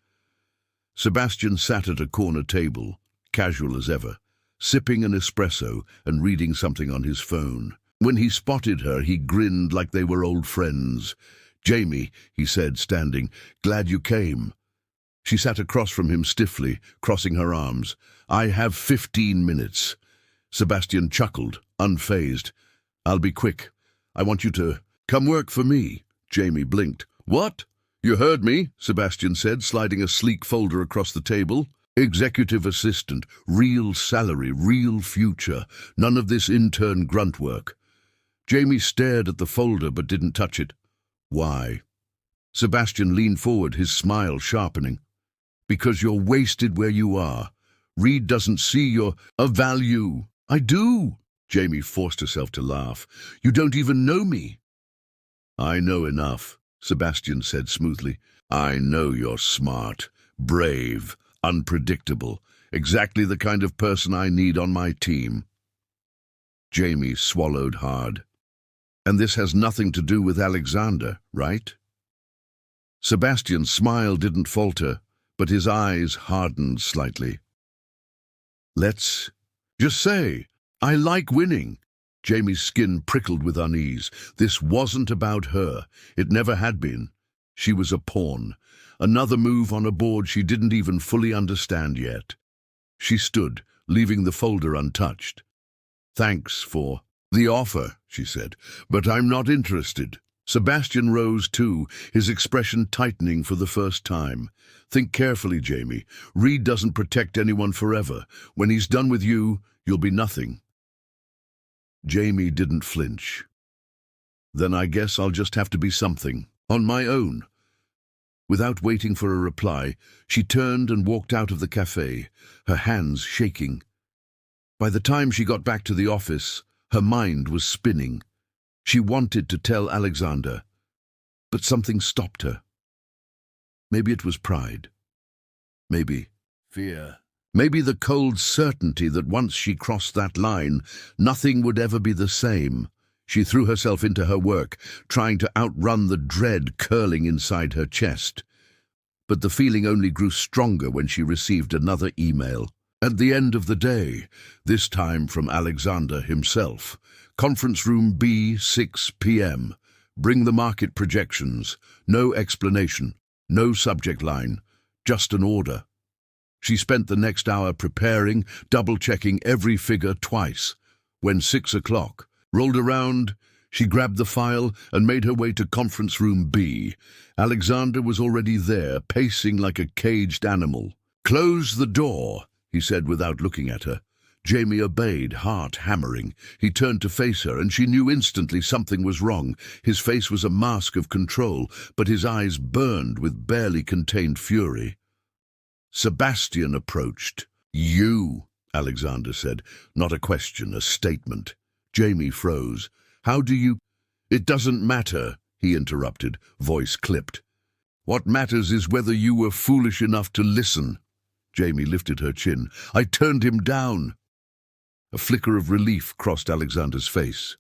Sebastian sat at a corner table, casual as ever, sipping an espresso and reading something on his phone. When he spotted her, he grinned like they were old friends. "Jamie," he said, standing, "glad you came." She sat across from him stiffly, crossing her arms. "I have 15 minutes. Sebastian chuckled, unfazed. "I'll be quick. I want you to come work for me." Jamie blinked. "What?" "You heard me," Sebastian said, sliding a sleek folder across the table. "Executive assistant, real salary, real future. None of this intern grunt work." Jamie stared at the folder but didn't touch it. "Why?" Sebastian leaned forward, his smile sharpening. "Because you're wasted where you are. Reed doesn't see your value." "I do." Jamie forced herself to laugh. "You don't even know me." "I know enough," Sebastian said smoothly. "I know you're smart, brave, unpredictable, exactly the kind of person I need on my team." Jamie swallowed hard. "And this has nothing to do with Alexander, right?" Sebastian's smile didn't falter, but his eyes hardened slightly. "Let's just say, I like winning." Jamie's skin prickled with unease. This wasn't about her. It never had been. She was a pawn. Another move on a board she didn't even fully understand yet. She stood, leaving the folder untouched. "Thanks for the offer," she said, "but I'm not interested." Sebastian rose too, his expression tightening for the first time. "Think carefully, Jamie. Reed doesn't protect anyone forever. When he's done with you, you'll be nothing." Jamie didn't flinch. "Then I guess I'll just have to be something, on my own." Without waiting for a reply, she turned and walked out of the cafe, her hands shaking. By the time she got back to the office, her mind was spinning. She wanted to tell Alexander, but something stopped her. Maybe it was pride. Maybe fear. Maybe the cold certainty that once she crossed that line, nothing would ever be the same. She threw herself into her work, trying to outrun the dread curling inside her chest. But the feeling only grew stronger when she received another email. At the end of the day, this time from Alexander himself. "Conference room B, 6 p.m. Bring the market projections. No explanation, no subject line, just an order." She spent the next hour preparing, double-checking every figure twice. When 6 o'clock rolled around, She grabbed the file and made her way to conference room B. Alexander was already there, pacing like a caged animal. "Close the door," he said without looking at her. Jamie obeyed, heart hammering. He turned to face her, and she knew instantly something was wrong. His face was a mask of control, but his eyes burned with barely contained fury. Sebastian approached. "You," Alexander said. Not a question, a statement. Jamie froze. "How do you—" "It doesn't matter," he interrupted, voice clipped. "What matters is whether you were foolish enough to listen." Jamie lifted her chin. "I turned him down." A flicker of relief crossed Alexander's face,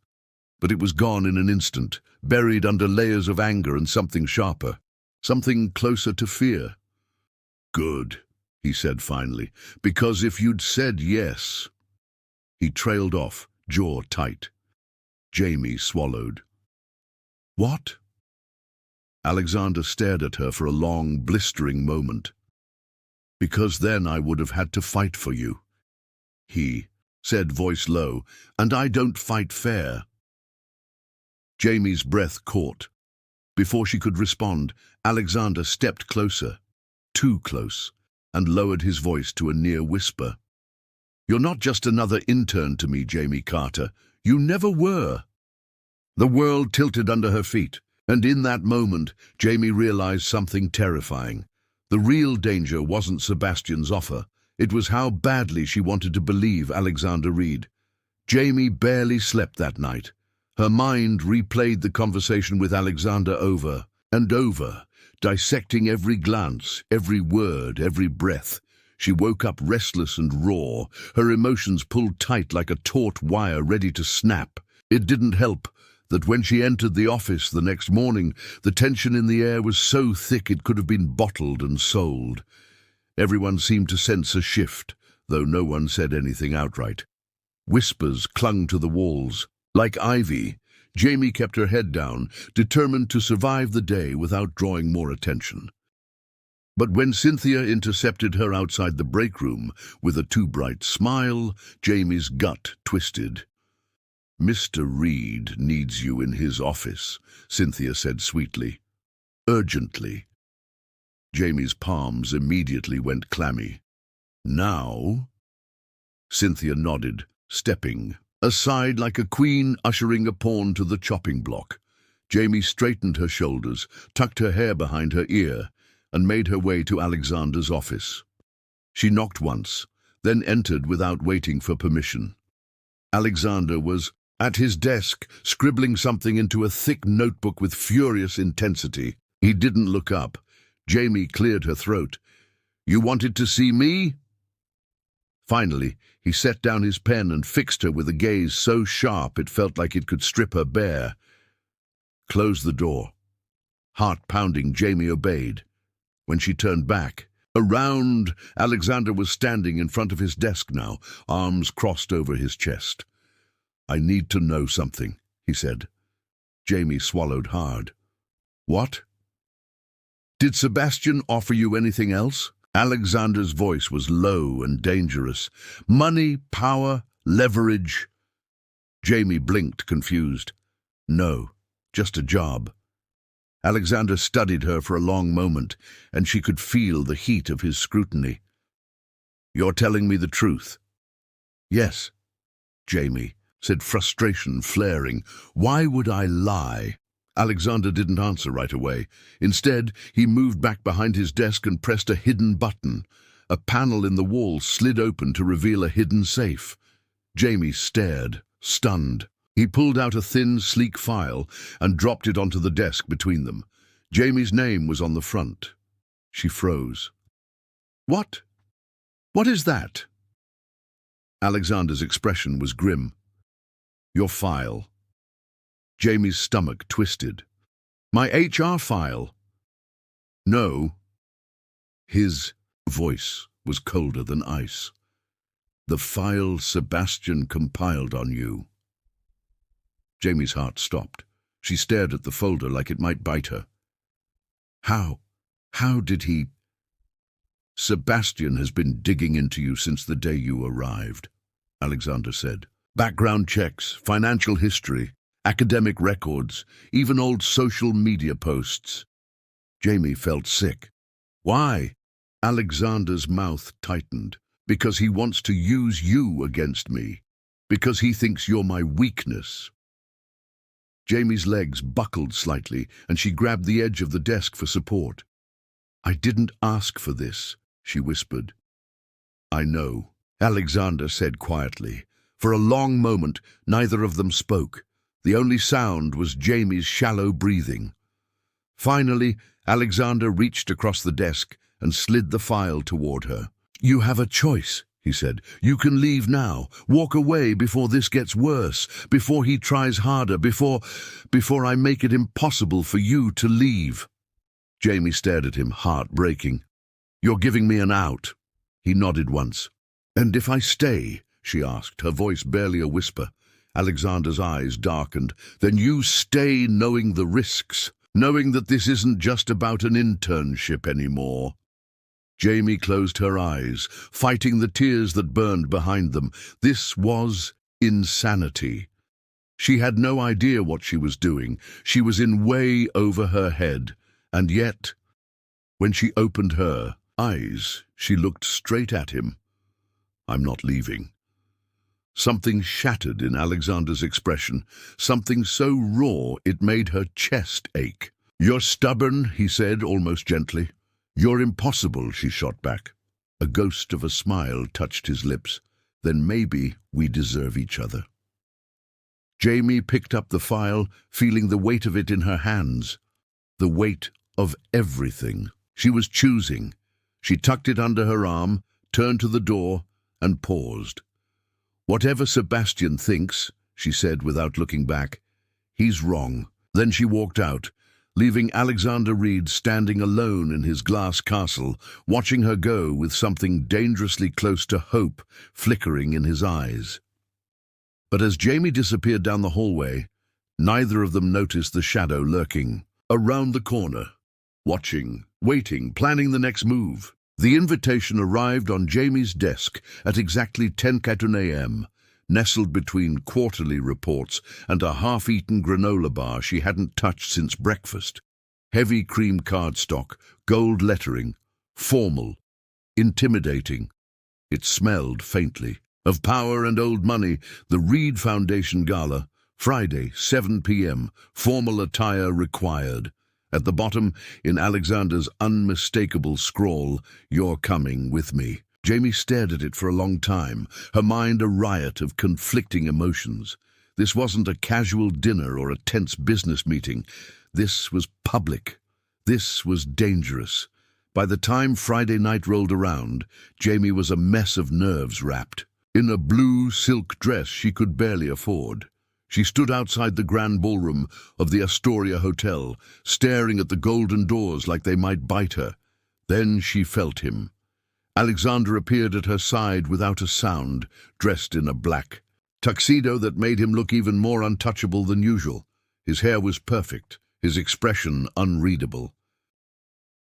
but it was gone in an instant, buried under layers of anger and something sharper, something closer to fear. "Good," he said finally, "because if you'd said yes—" He trailed off, jaw tight. Jamie swallowed. "What?" Alexander stared at her for a long, blistering moment. "Because then I would have had to fight for you," he said, voice low, "and I don't fight fair." Jamie's breath caught. Before she could respond, Alexander stepped closer, too close, and lowered his voice to a near whisper. "You're not just another intern to me, Jamie Carter. You never were." The world tilted under her feet, and in that moment, Jamie realized something terrifying. The real danger wasn't Sebastian's offer. It was how badly she wanted to believe Alexander Reed. Jamie barely slept that night. Her mind replayed the conversation with Alexander over and over, dissecting every glance, every word, every breath. She woke up restless and raw, her emotions pulled tight like a taut wire ready to snap. It didn't help that when she entered the office the next morning, the tension in the air was so thick it could have been bottled and sold. Everyone seemed to sense a shift, though no one said anything outright. Whispers clung to the walls. Like ivy, Jamie kept her head down, determined to survive the day without drawing more attention. But when Cynthia intercepted her outside the break room with a too bright smile, Jamie's gut twisted. "Mr. Reed needs you in his office," Cynthia said sweetly. "Urgently." Jamie's palms immediately went clammy. "Now?" Cynthia nodded, stepping aside like a queen ushering a pawn to the chopping block. Jamie straightened her shoulders, tucked her hair behind her ear, and made her way to Alexander's office. She knocked once, then entered without waiting for permission. Alexander was at his desk, scribbling something into a thick notebook with furious intensity. He didn't look up. Jamie cleared her throat. "You wanted to see me?" Finally, he set down his pen and fixed her with a gaze so sharp it felt like it could strip her bare. "Close the door." Heart pounding, Jamie obeyed. When she turned back, Alexander was standing in front of his desk now, arms crossed over his chest. "I need to know something," he said. Jamie swallowed hard. "What?" "Did Sebastian offer you anything else?" Alexander's voice was low and dangerous. "Money, power, leverage?" Jamie blinked, confused. "No, just a job." Alexander studied her for a long moment, and she could feel the heat of his scrutiny. "You're telling me the truth?" "Yes," Jamie said, frustration flaring. "Why would I lie?" Alexander didn't answer right away. Instead, he moved back behind his desk and pressed a hidden button. A panel in the wall slid open to reveal a hidden safe. Jamie stared, stunned. He pulled out a thin, sleek file and dropped it onto the desk between them. Jamie's name was on the front. She froze. "What? What is that?" Alexander's expression was grim. "Your file." Jamie's stomach twisted. "My HR file?" "No." His voice was colder than ice. "The file Sebastian compiled on you." Jamie's heart stopped. She stared at the folder like it might bite her. How did he—" "Sebastian has been digging into you since the day you arrived," Alexander said. "Background checks, financial history, academic records, even old social media posts. Jamie felt sick. Why? Alexander's mouth tightened. Because he wants to use you against me. Because he thinks you're my weakness. Jamie's legs buckled slightly, and she grabbed the edge of the desk for support. I didn't ask for this, she whispered. I know, Alexander said quietly. For a long moment, neither of them spoke. The only sound was Jamie's shallow breathing. Finally, Alexander reached across the desk and slid the file toward her. You have a choice, he said. You can leave now. Walk away before this gets worse, before he tries harder, before I make it impossible for you to leave. Jamie stared at him, heart-breaking. You're giving me an out. He nodded once. And if I stay, she asked, her voice barely a whisper. Alexander's eyes darkened. Then you stay knowing the risks, knowing that this isn't just about an internship anymore. Jamie closed her eyes, fighting the tears that burned behind them. This was insanity. She had no idea what she was doing. She was in way over her head. And yet, when she opened her eyes, she looked straight at him. I'm not leaving. Something shattered in Alexander's expression, something so raw it made her chest ache. You're stubborn, he said, almost gently. You're impossible, she shot back. A ghost of a smile touched his lips. Then maybe we deserve each other. Jamie picked up the file, feeling the weight of it in her hands. The weight of everything. She was choosing. She tucked it under her arm, turned to the door, and paused. Whatever Sebastian thinks, she said without looking back, he's wrong. Then she walked out, leaving Alexander Reed standing alone in his glass castle, watching her go with something dangerously close to hope flickering in his eyes. But as Jamie disappeared down the hallway, neither of them noticed the shadow lurking around the corner, watching, waiting, planning the next move. The invitation arrived on Jamie's desk at exactly 10:10 a.m., nestled between quarterly reports and a half-eaten granola bar she hadn't touched since breakfast. Heavy cream cardstock, gold lettering, formal, intimidating. It smelled faintly of power and old money. The Reed Foundation Gala, Friday, 7 p.m., formal attire required. At the bottom, in Alexander's unmistakable scrawl, you're coming with me. Jamie stared at it for a long time, her mind a riot of conflicting emotions. This wasn't a casual dinner or a tense business meeting. This was public. This was dangerous. By the time Friday night rolled around, Jamie was a mess of nerves wrapped. In a blue silk dress she could barely afford. She stood outside the grand ballroom of the Astoria Hotel, staring at the golden doors like they might bite her. Then she felt him. Alexander appeared at her side without a sound, dressed in a black tuxedo that made him look even more untouchable than usual. His hair was perfect, his expression unreadable.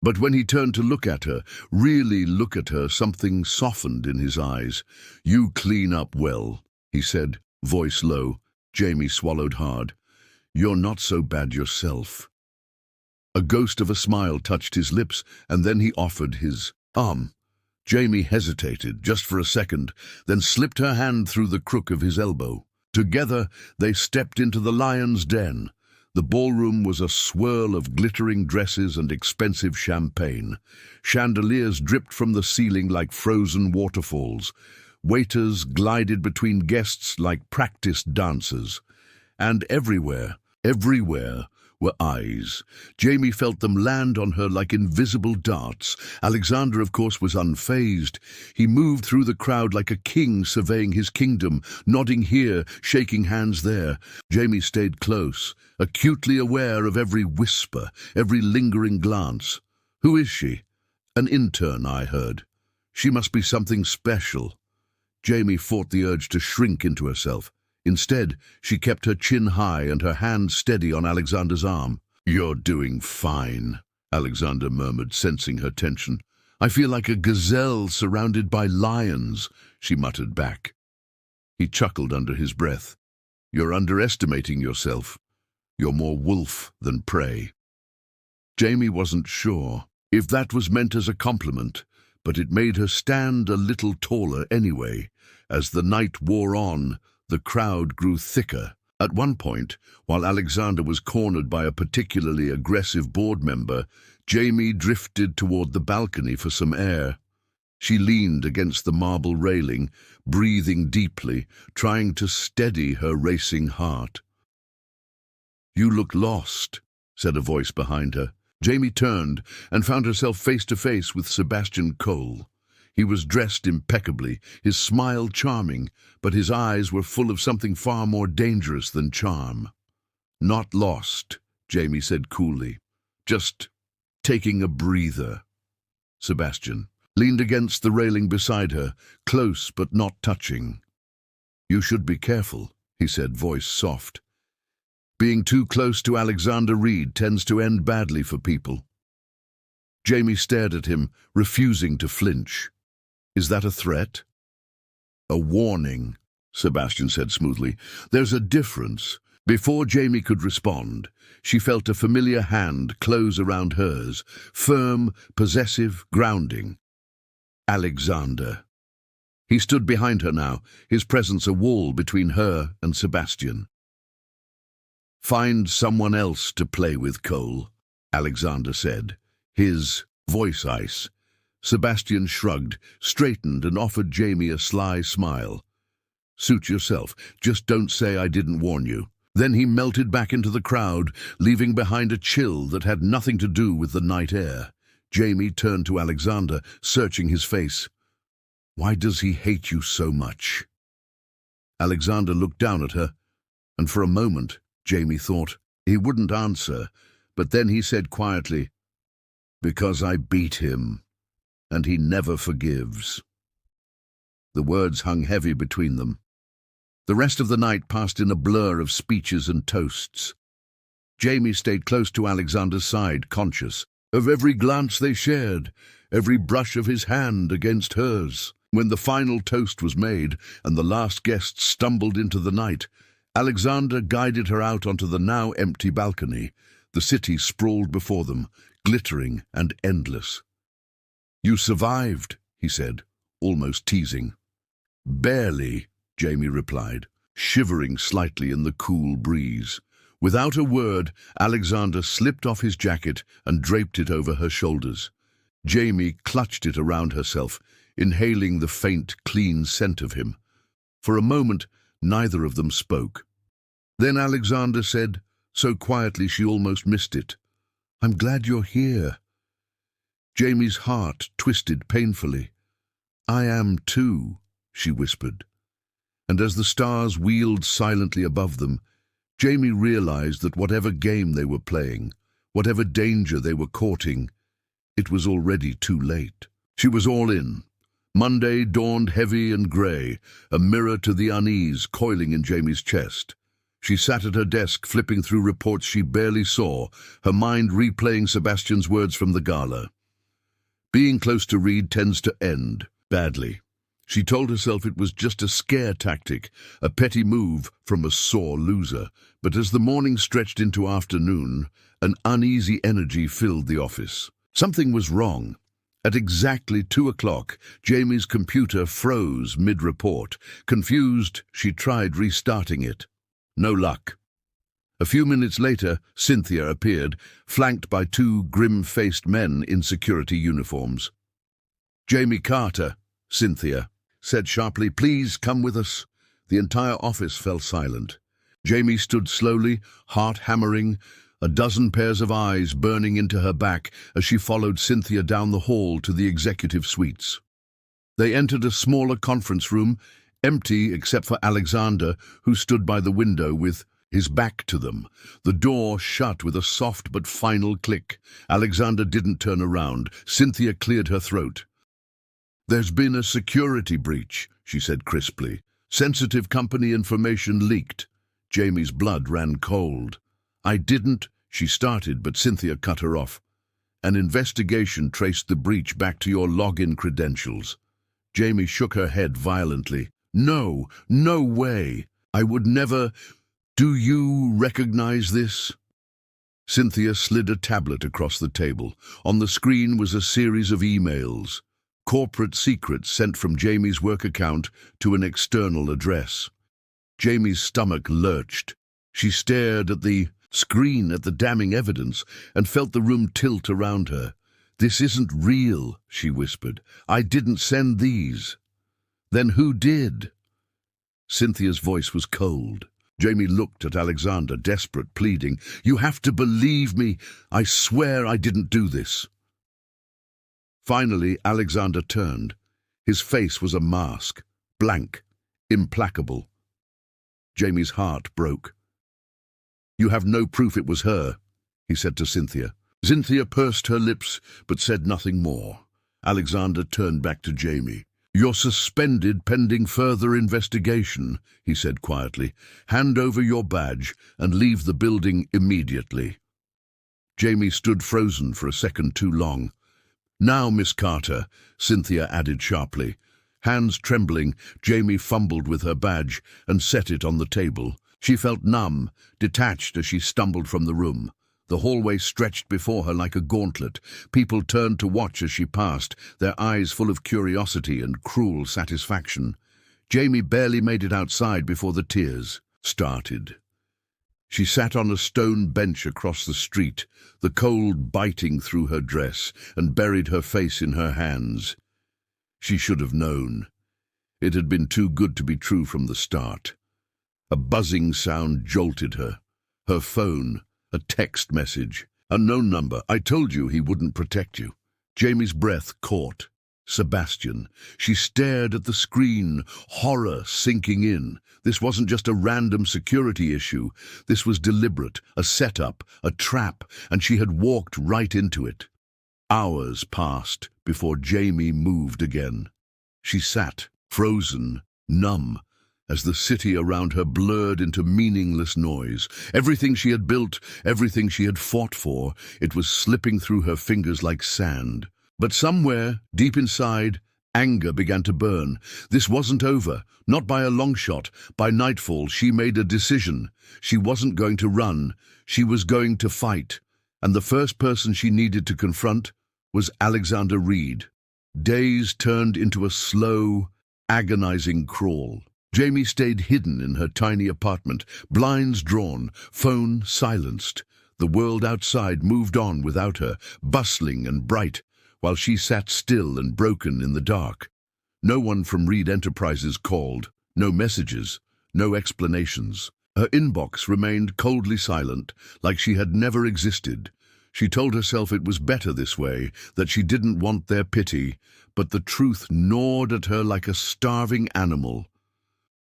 But when he turned to look at her, really look at her, something softened in his eyes. You clean up well, he said, voice low. Jamie swallowed hard. You're not so bad yourself. A ghost of a smile touched his lips, and then he offered his arm. Jamie hesitated just for a second, then slipped her hand through the crook of his elbow. Together they stepped into the lion's den. The ballroom was a swirl of glittering dresses and expensive champagne. Chandeliers dripped from the ceiling like frozen waterfalls. Waiters glided between guests like practiced dancers. And everywhere were eyes. Jamie felt them land on her like invisible darts. Alexander, of course, was unfazed. He moved through the crowd like a king surveying his kingdom, nodding here, shaking hands there. Jamie stayed close, acutely aware of every whisper, every lingering glance. Who is she? An intern, I heard. She must be something special. Jamie fought the urge to shrink into herself. Instead, she kept her chin high and her hand steady on Alexander's arm. You're doing fine, Alexander murmured, sensing her tension. I feel like a gazelle surrounded by lions, she muttered back. He chuckled under his breath. You're underestimating yourself. You're more wolf than prey. Jamie wasn't sure if that was meant as a compliment, but it made her stand a little taller anyway. As the night wore on, the crowd grew thicker. At one point, while Alexander was cornered by a particularly aggressive board member, Jamie drifted toward the balcony for some air. She leaned against the marble railing, breathing deeply, trying to steady her racing heart. "You look lost," said a voice behind her. Jamie turned and found herself face to face with Sebastian Cole. He was dressed impeccably, his smile charming, but his eyes were full of something far more dangerous than charm. "Not lost," Jamie said coolly. "Just taking a breather." Sebastian leaned against the railing beside her, close but not touching. "You should be careful," he said, voice soft. "Being too close to Alexander Reed tends to end badly for people." Jamie stared at him, refusing to flinch. "Is that a threat?" "A warning," Sebastian said smoothly. "There's a difference." Before Jamie could respond, she felt a familiar hand close around hers, firm, possessive, grounding. Alexander. He stood behind her now, his presence a wall between her and Sebastian. "Find someone else to play with, Cole," Alexander said, his voice ice. Sebastian shrugged, straightened, and offered Jamie a sly smile. "Suit yourself. Just don't say I didn't warn you." Then he melted back into the crowd, leaving behind a chill that had nothing to do with the night air. Jamie turned to Alexander, searching his face. "Why does he hate you so much?" Alexander looked down at her, and for a moment, Jamie thought he wouldn't answer, but then he said quietly, "Because I beat him, and he never forgives." The words hung heavy between them. The rest of the night passed in a blur of speeches and toasts. Jamie stayed close to Alexander's side, conscious of every glance they shared, every brush of his hand against hers. When the final toast was made and the last guest stumbled into the night, Alexander guided her out onto the now empty balcony. The city sprawled before them, glittering and endless. "You survived," he said, almost teasing. "Barely," Jamie replied, shivering slightly in the cool breeze. Without a word, Alexander slipped off his jacket and draped it over her shoulders. Jamie clutched it around herself, inhaling the faint, clean scent of him. For a moment, neither of them spoke. Then Alexander said, so quietly she almost missed it, "I'm glad you're here." Jamie's heart twisted painfully. "I am too," she whispered. And as the stars wheeled silently above them, Jamie realized that whatever game they were playing, whatever danger they were courting, it was already too late. She was all in. Monday dawned heavy and grey, a mirror to the unease coiling in Jamie's chest. She sat at her desk, flipping through reports she barely saw, her mind replaying Sebastian's words from the gala. Being close to Reed tends to end badly. She told herself it was just a scare tactic, a petty move from a sore loser. But as the morning stretched into afternoon, an uneasy energy filled the office. Something was wrong. At exactly 2 o'clock, Jamie's computer froze mid-report. Confused, she tried restarting it. No luck. A few minutes later, Cynthia appeared, flanked by 2 grim-faced men in security uniforms. "Jamie Carter," Cynthia said sharply, "please come with us." The entire office fell silent. Jamie stood slowly, heart hammering, a dozen pairs of eyes burning into her back as she followed Cynthia down the hall to the executive suites. They entered a smaller conference room, empty except for Alexander, who stood by the window with his back to them. The door shut with a soft but final click. Alexander didn't turn around. Cynthia cleared her throat. "There's been a security breach," she said crisply. "Sensitive company information leaked." Jamie's blood ran cold. "I didn't," she started, but Cynthia cut her off. "An investigation traced the breach back to your login credentials." Jamie shook her head violently. "No, no way. I would never." Do you recognize this? Cynthia slid a tablet across the table. On the screen was a series of emails, corporate secrets sent from Jamie's work account to an external address. Jamie's stomach lurched. She stared at the screen, at the damning evidence, and felt the room tilt around her. "This isn't real," she whispered. "I didn't send these." "Then who did?" Cynthia's voice was cold. Jamie looked at Alexander, desperate, pleading. "You have to believe me. I swear I didn't do this." Finally, Alexander turned. His face was a mask, blank, implacable. Jamie's heart broke. "You have no proof it was her," he said to Cynthia. Cynthia pursed her lips, but said nothing more. Alexander turned back to Jamie. "You're suspended pending further investigation," he said quietly. "Hand over your badge and leave the building immediately." Jamie stood frozen for a second too long. "Now, Miss Carter," Cynthia added sharply. Hands trembling, Jamie fumbled with her badge and set it on the table. She felt numb, detached as she stumbled from the room. The hallway stretched before her like a gauntlet. People turned to watch as she passed, their eyes full of curiosity and cruel satisfaction. Jamie barely made it outside before the tears started. She sat on a stone bench across the street, the cold biting through her dress, and buried her face in her hands. She should have known. It had been too good to be true from the start. A buzzing sound jolted her. Her phone, a text message. "Unknown number. I told you he wouldn't protect you." Jamie's breath caught. Sebastian. She stared at the screen, horror sinking in. This wasn't just a random security issue. This was deliberate, a setup, a trap, and she had walked right into it. Hours passed before Jamie moved again. She sat, frozen, numb, as the city around her blurred into meaningless noise. Everything she had built, everything she had fought for, it was slipping through her fingers like sand. But somewhere, deep inside, anger began to burn. This wasn't over, not by a long shot. By nightfall, she made a decision. She wasn't going to run. She was going to fight. And the first person she needed to confront was Alexander Reed. Days turned into a slow, agonizing crawl. Jamie stayed hidden in her tiny apartment, blinds drawn, phone silenced. The world outside moved on without her, bustling and bright, while she sat still and broken in the dark. No one from Reed Enterprises called, no messages, no explanations. Her inbox remained coldly silent, like she had never existed. She told herself it was better this way, that she didn't want their pity, but the truth gnawed at her like a starving animal.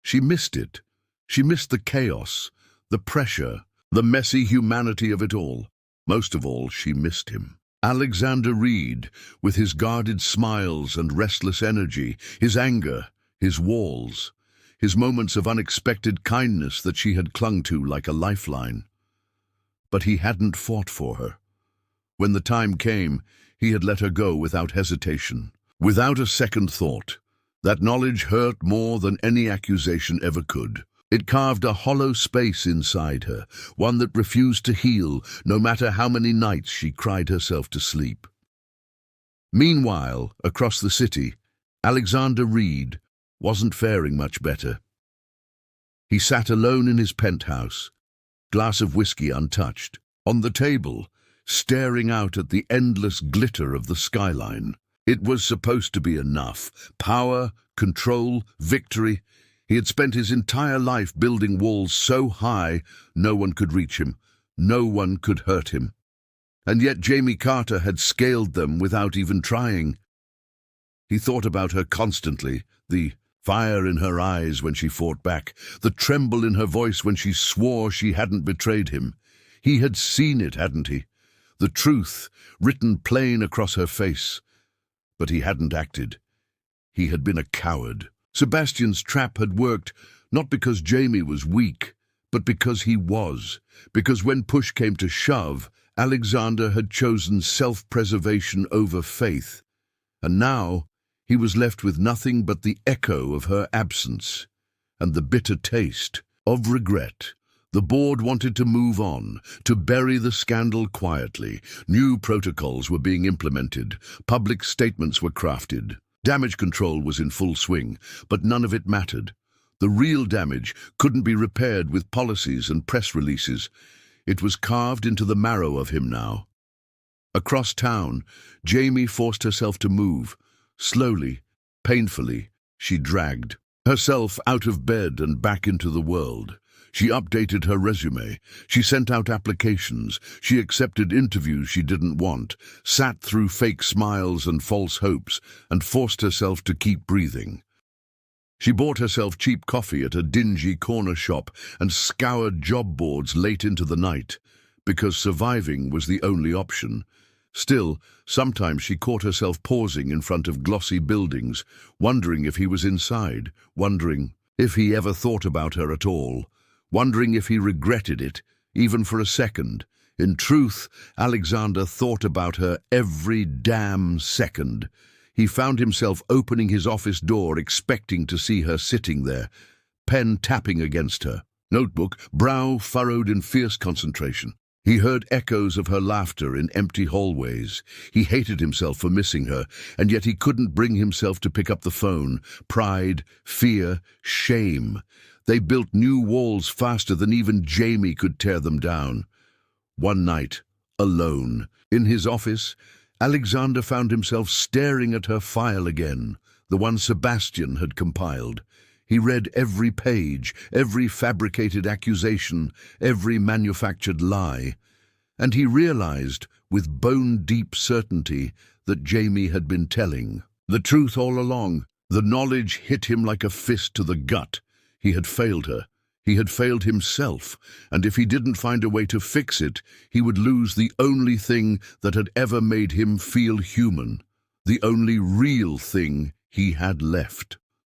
She missed it. She missed the chaos, the pressure, the messy humanity of it all. Most of all, she missed him. Alexander Reed, with his guarded smiles and restless energy, his anger, his walls, his moments of unexpected kindness that she had clung to like a lifeline. But he hadn't fought for her. When the time came, he had let her go without hesitation, without a second thought. That knowledge hurt more than any accusation ever could. It carved a hollow space inside her, one that refused to heal, no matter how many nights she cried herself to sleep. Meanwhile, across the city, Alexander Reed wasn't faring much better. He sat alone in his penthouse, glass of whiskey untouched, on the table, staring out at the endless glitter of the skyline. It was supposed to be enough. Power, control, victory. He had spent his entire life building walls so high no one could reach him, no one could hurt him. And yet Jamie Carter had scaled them without even trying. He thought about her constantly, the fire in her eyes when she fought back, the tremble in her voice when she swore she hadn't betrayed him. He had seen it, hadn't he? The truth, written plain across her face. But he hadn't acted. He had been a coward. Sebastian's trap had worked, not because Jamie was weak, but because he was. Because when push came to shove, Alexander had chosen self-preservation over faith. And now he was left with nothing but the echo of her absence, and the bitter taste of regret. The board wanted to move on, to bury the scandal quietly. New protocols were being implemented. Public statements were crafted. Damage control was in full swing, but none of it mattered. The real damage couldn't be repaired with policies and press releases. It was carved into the marrow of him now. Across town, Jamie forced herself to move. Slowly, painfully, she dragged herself out of bed and back into the world. She updated her resume. She sent out applications. She accepted interviews she didn't want, sat through fake smiles and false hopes, and forced herself to keep breathing. She bought herself cheap coffee at a dingy corner shop and scoured job boards late into the night, because surviving was the only option. Still, sometimes she caught herself pausing in front of glossy buildings, wondering if he was inside, wondering if he ever thought about her at all, wondering if he regretted it, even for a second. In truth, Alexander thought about her every damn second. He found himself opening his office door, expecting to see her sitting there, pen tapping against her, notebook, brow furrowed in fierce concentration. He heard echoes of her laughter in empty hallways. He hated himself for missing her, and yet he couldn't bring himself to pick up the phone. Pride, fear, shame. They built new walls faster than even Jamie could tear them down. One night, alone, in his office, Alexander found himself staring at her file again, the one Sebastian had compiled. He read every page, every fabricated accusation, every manufactured lie, and he realized, with bone-deep certainty, that Jamie had been telling the truth all along. The knowledge hit him like a fist to the gut. He had failed her. He had failed himself, and if he didn't find a way to fix it, he would lose the only thing that had ever made him feel human, the only real thing he had left.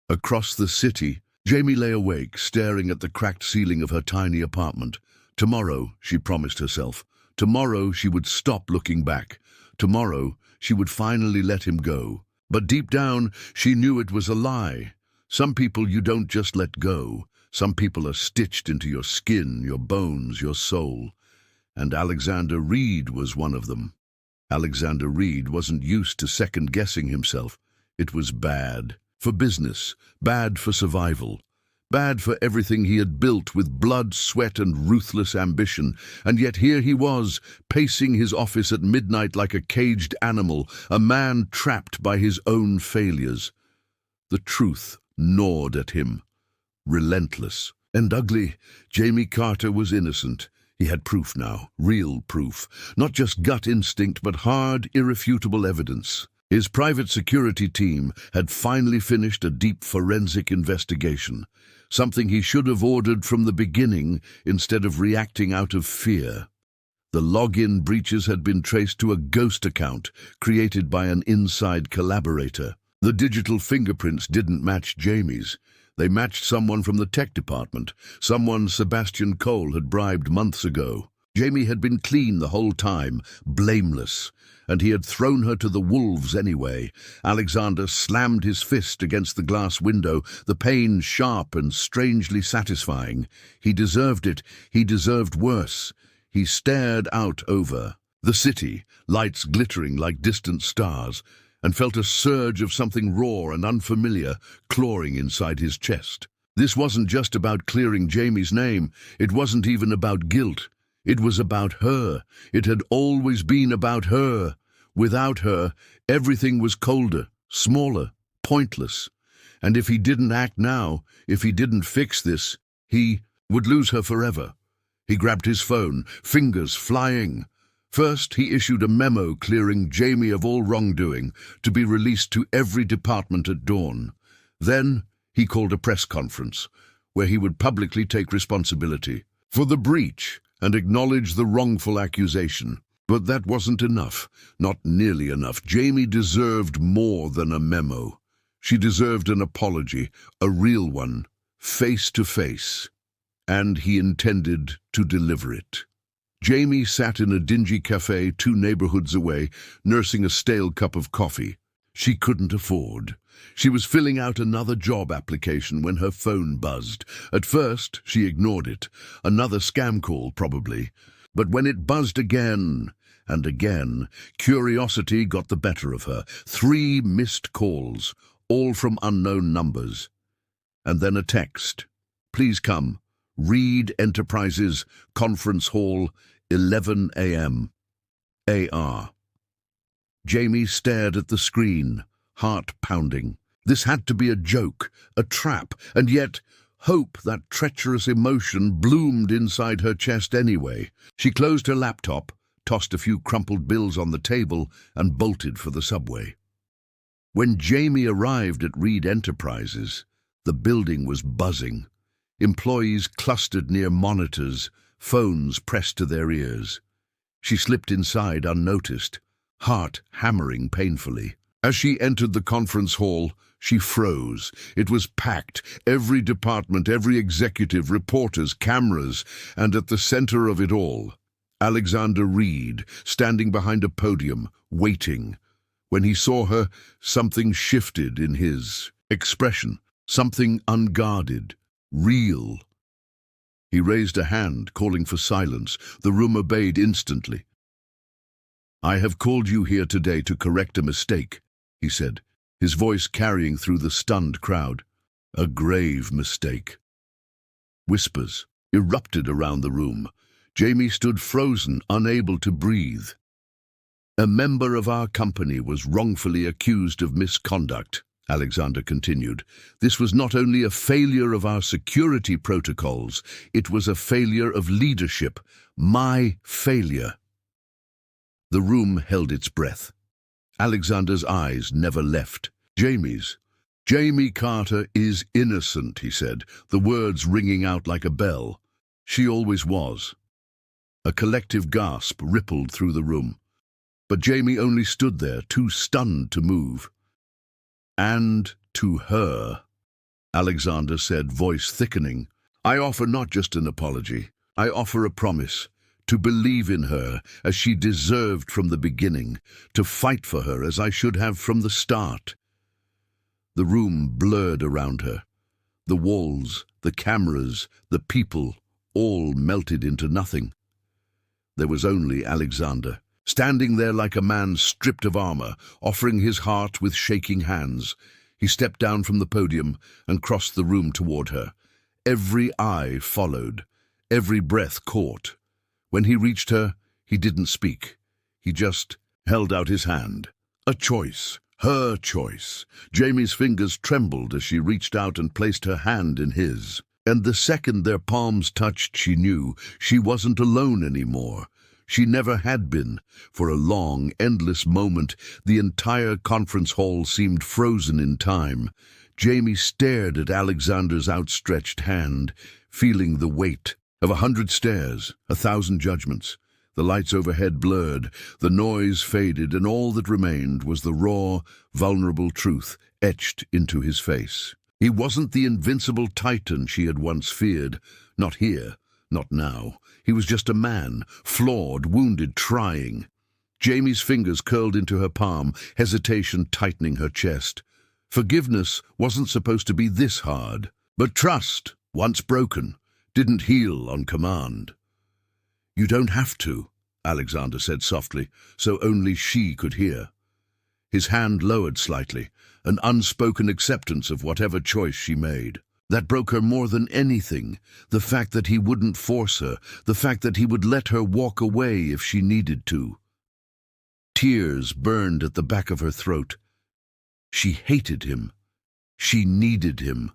Across the city, Jamie lay awake, staring at the cracked ceiling of her tiny apartment. Tomorrow, she promised herself. Tomorrow she would stop looking back. Tomorrow she would finally let him go. But deep down, she knew it was a lie. Some people you don't just let go. Some people are stitched into your skin, your bones, your soul. And Alexander Reed was one of them. Alexander Reed wasn't used to second-guessing himself. It was bad. For business, bad for survival, bad for everything he had built with blood, sweat, and ruthless ambition. And yet here he was, pacing his office at midnight like a caged animal, a man trapped by his own failures. The truth gnawed at him. Relentless and ugly, Jamie Carter was innocent. He had proof now, real proof, not just gut instinct, but hard, irrefutable evidence. His private security team had finally finished a deep forensic investigation, something he should have ordered from the beginning instead of reacting out of fear. The login breaches had been traced to a ghost account created by an inside collaborator. The digital fingerprints didn't match Jamie's. They matched someone from the tech department, someone Sebastian Cole had bribed months ago. Jamie had been clean the whole time, blameless, and he had thrown her to the wolves anyway. Alexander slammed his fist against the glass window, the pain sharp and strangely satisfying. He deserved it. He deserved worse. He stared out over the city, lights glittering like distant stars, and felt a surge of something raw and unfamiliar clawing inside his chest. This wasn't just about clearing Jamie's name. It wasn't even about guilt. It was about her. It had always been about her. Without her, everything was colder, smaller, pointless. And if he didn't act now, if he didn't fix this, he would lose her forever. He grabbed his phone, fingers flying. First, he issued a memo clearing Jamie of all wrongdoing, to be released to every department at dawn. Then, he called a press conference, where he would publicly take responsibility for the breach and acknowledge the wrongful accusation. But that wasn't enough, not nearly enough. Jamie deserved more than a memo. She deserved an apology, a real one, face to face. And he intended to deliver it. Jamie sat in a dingy cafe 2 neighborhoods away, nursing a stale cup of coffee. She couldn't afford She was filling out another job application when her phone buzzed. At first, she ignored it. Another scam call, probably. But when it buzzed again and again, curiosity got the better of her. 3 missed calls, all from unknown numbers. And then a text. Please come. Reed Enterprises, Conference Hall, 11 a.m. AR. Jamie stared at the screen, heart pounding. This had to be a joke, a trap, and yet hope, that treacherous emotion, bloomed inside her chest anyway. She closed her laptop, tossed a few crumpled bills on the table, and bolted for the subway. When Jamie arrived at Reed Enterprises, the building was buzzing. Employees clustered near monitors, phones pressed to their ears. She slipped inside unnoticed, heart hammering painfully. As she entered the conference hall, she froze. It was packed. Every department, every executive, reporters, cameras, and at the center of it all, Alexander Reed, standing behind a podium, waiting. When he saw her, something shifted in his expression, something unguarded, real. He raised a hand, calling for silence. The room obeyed instantly. "I have called you here today to correct a mistake," he said, his voice carrying through the stunned crowd. "A grave mistake." Whispers erupted around the room. Jamie stood frozen, unable to breathe. "A member of our company was wrongfully accused of misconduct," Alexander continued. "This was not only a failure of our security protocols, it was a failure of leadership. My failure." The room held its breath. Alexander's eyes never left Jamie's. "Jamie Carter is innocent," he said, the words ringing out like a bell. "She always was." A collective gasp rippled through the room. But Jamie only stood there, too stunned to move. "And to her," Alexander said, voice thickening, "I offer not just an apology. I offer a promise. To believe in her as she deserved from the beginning, to fight for her as I should have from the start." The room blurred around her. The walls, the cameras, the people, all melted into nothing. There was only Alexander, standing there like a man stripped of armor, offering his heart with shaking hands. He stepped down from the podium and crossed the room toward her. Every eye followed, every breath caught. When he reached her, he didn't speak. He just held out his hand. A choice, her choice. Jamie's fingers trembled as she reached out and placed her hand in his. And the second their palms touched, she knew she wasn't alone anymore. She never had been. For a long, endless moment, the entire conference hall seemed frozen in time. Jamie stared at Alexander's outstretched hand, feeling the weight of 100 stares, 1,000 judgments. The lights overhead blurred, the noise faded, and all that remained was the raw, vulnerable truth etched into his face. He wasn't the invincible titan she had once feared. Not here, not now. He was just a man, flawed, wounded, trying. Jamie's fingers curled into her palm, hesitation tightening her chest. Forgiveness wasn't supposed to be this hard. But trust, once broken, didn't heal on command. "You don't have to," Alexander said softly, so only she could hear. His hand lowered slightly, an unspoken acceptance of whatever choice she made. That broke her more than anything, the fact that he wouldn't force her, the fact that he would let her walk away if she needed to. Tears burned at the back of her throat. She hated him. She needed him.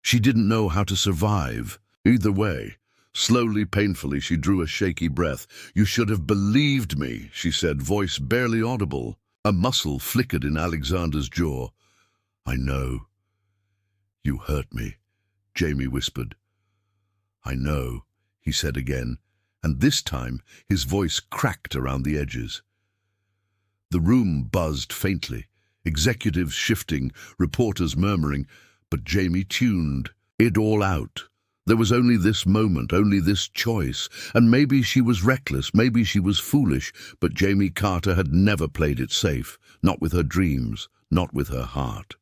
She didn't know how to survive. Either way, slowly, painfully, she drew a shaky breath. "You should have believed me," she said, voice barely audible. A muscle flickered in Alexander's jaw. "I know. You hurt me," Jamie whispered. "I know," he said again, and this time his voice cracked around the edges. The room buzzed faintly, executives shifting, reporters murmuring, but Jamie tuned it all out. There was only this moment, only this choice, and maybe she was reckless, maybe she was foolish, but Jamie Carter had never played it safe, not with her dreams, not with her heart.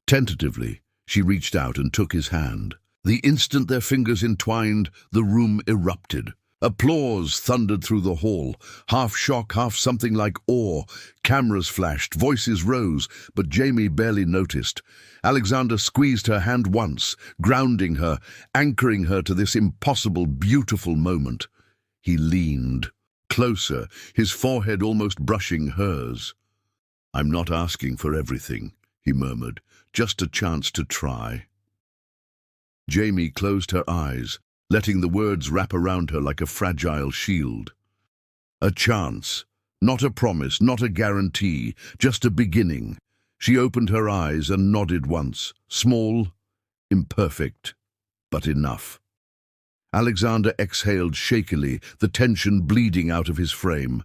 Tentatively, she reached out and took his hand. The instant their fingers entwined, the room erupted. Applause thundered through the hall, half shock, half something like awe. Cameras flashed, voices rose, but Jamie barely noticed. Alexander squeezed her hand once, grounding her, anchoring her to this impossible, beautiful moment. He leaned closer, his forehead almost brushing hers. "I'm not asking for everything," he murmured, "just a chance to try." Jamie closed her eyes, letting the words wrap around her like a fragile shield. A chance, not a promise, not a guarantee, just a beginning. She opened her eyes and nodded once, small, imperfect, but enough. Alexander exhaled shakily, the tension bleeding out of his frame.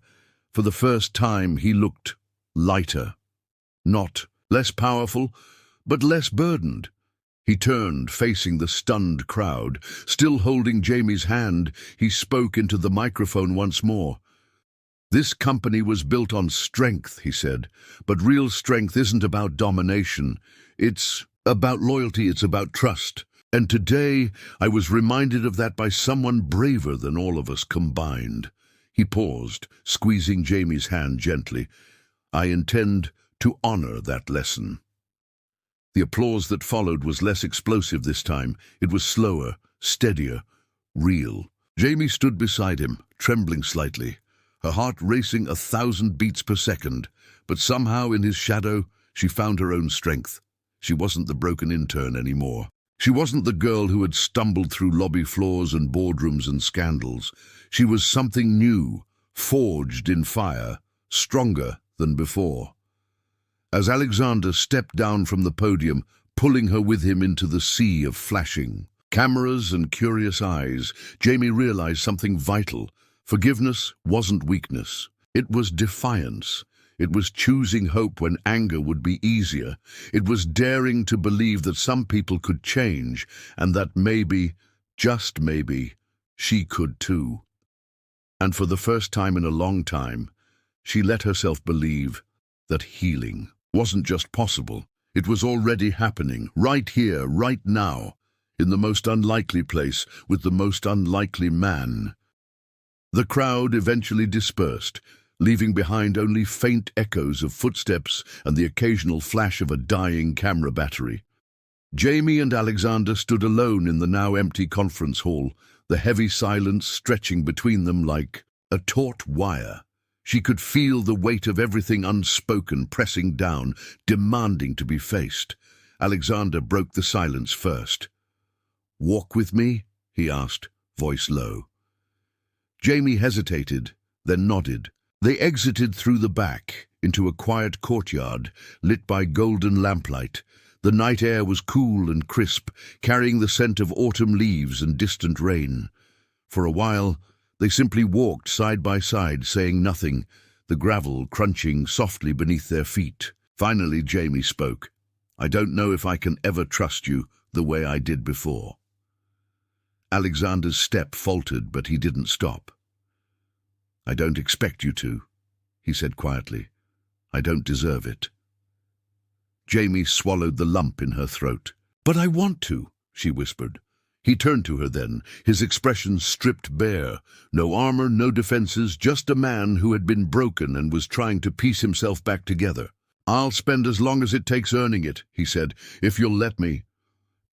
For the first time, he looked lighter. Not less powerful, but less burdened. He turned, facing the stunned crowd. Still holding Jamie's hand, he spoke into the microphone once more. "This company was built on strength," he said, "but real strength isn't about domination. It's about loyalty, it's about trust. And today, I was reminded of that by someone braver than all of us combined." He paused, squeezing Jamie's hand gently. "I intend to honor that lesson." The applause that followed was less explosive this time. It was slower, steadier, real. Jamie stood beside him, trembling slightly, her heart racing 1,000 beats per second. But somehow in his shadow, she found her own strength. She wasn't the broken intern anymore. She wasn't the girl who had stumbled through lobby floors and boardrooms and scandals. She was something new, forged in fire, stronger than before. As Alexander stepped down from the podium, pulling her with him into the sea of flashing cameras and curious eyes, Jamie realized something vital. Forgiveness wasn't weakness. It was defiance. It was choosing hope when anger would be easier. It was daring to believe that some people could change, and that maybe, just maybe, she could too. And for the first time in a long time, she let herself believe that healing wasn't just possible. It was already happening, right here, right now, in the most unlikely place, with the most unlikely man. The crowd eventually dispersed, leaving behind only faint echoes of footsteps and the occasional flash of a dying camera battery. Jamie and Alexander stood alone in the now empty conference hall, the heavy silence stretching between them like a taut wire. She could feel the weight of everything unspoken pressing down, demanding to be faced. Alexander broke the silence first. "Walk with me?" he asked, voice low. Jamie hesitated, then nodded. They exited through the back, into a quiet courtyard, lit by golden lamplight. The night air was cool and crisp, carrying the scent of autumn leaves and distant rain. For a while, they simply walked side by side, saying nothing, the gravel crunching softly beneath their feet. Finally, Jamie spoke. "I don't know if I can ever trust you the way I did before." Alexander's step faltered, but he didn't stop. "I don't expect you to," he said quietly. "I don't deserve it." Jamie swallowed the lump in her throat. "But I want to," she whispered. He turned to her then, his expression stripped bare. No armor, no defenses, just a man who had been broken and was trying to piece himself back together. "I'll spend as long as it takes earning it," he said, "if you'll let me."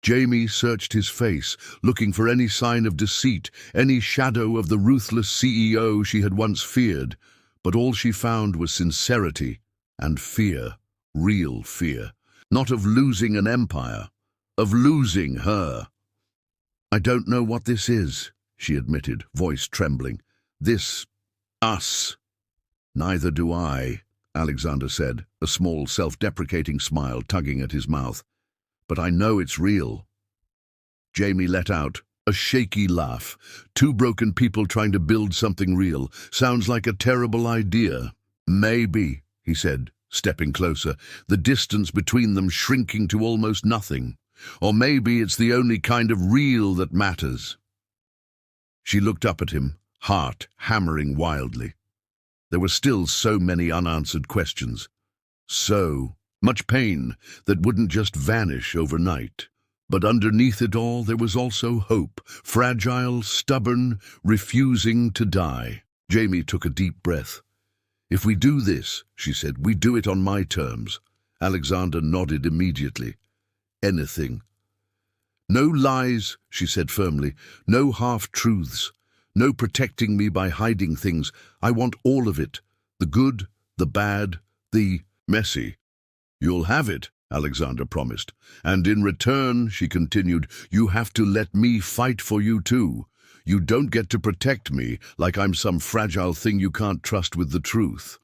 Jamie searched his face, looking for any sign of deceit, any shadow of the ruthless CEO she had once feared. But all she found was sincerity and fear, real fear. Not of losing an empire, of losing her. "I don't know what this is," she admitted, voice trembling. Us." "Neither do I," Alexander said, a small self-deprecating smile tugging at his mouth. "But I know it's real." Jamie let out a shaky laugh. Two broken people trying to build something real. Sounds like a terrible idea. "Maybe," he said, stepping closer, the distance between them shrinking to almost nothing. "Or maybe it's the only kind of real that matters." She looked up at him, heart hammering wildly. There were still so many unanswered questions. So much pain that wouldn't just vanish overnight. But underneath it all, there was also hope, fragile, stubborn, refusing to die. Jamie took a deep breath. "If we do this," she said, "we do it on my terms." Alexander nodded immediately. "Anything." "No lies," she said firmly. "No half-truths. No protecting me by hiding things. I want all of it. The good, the bad, the messy." "You'll have it," Alexander promised. "And in return," she continued, "you have to let me fight for you too. You don't get to protect me like I'm some fragile thing you can't trust with the truth."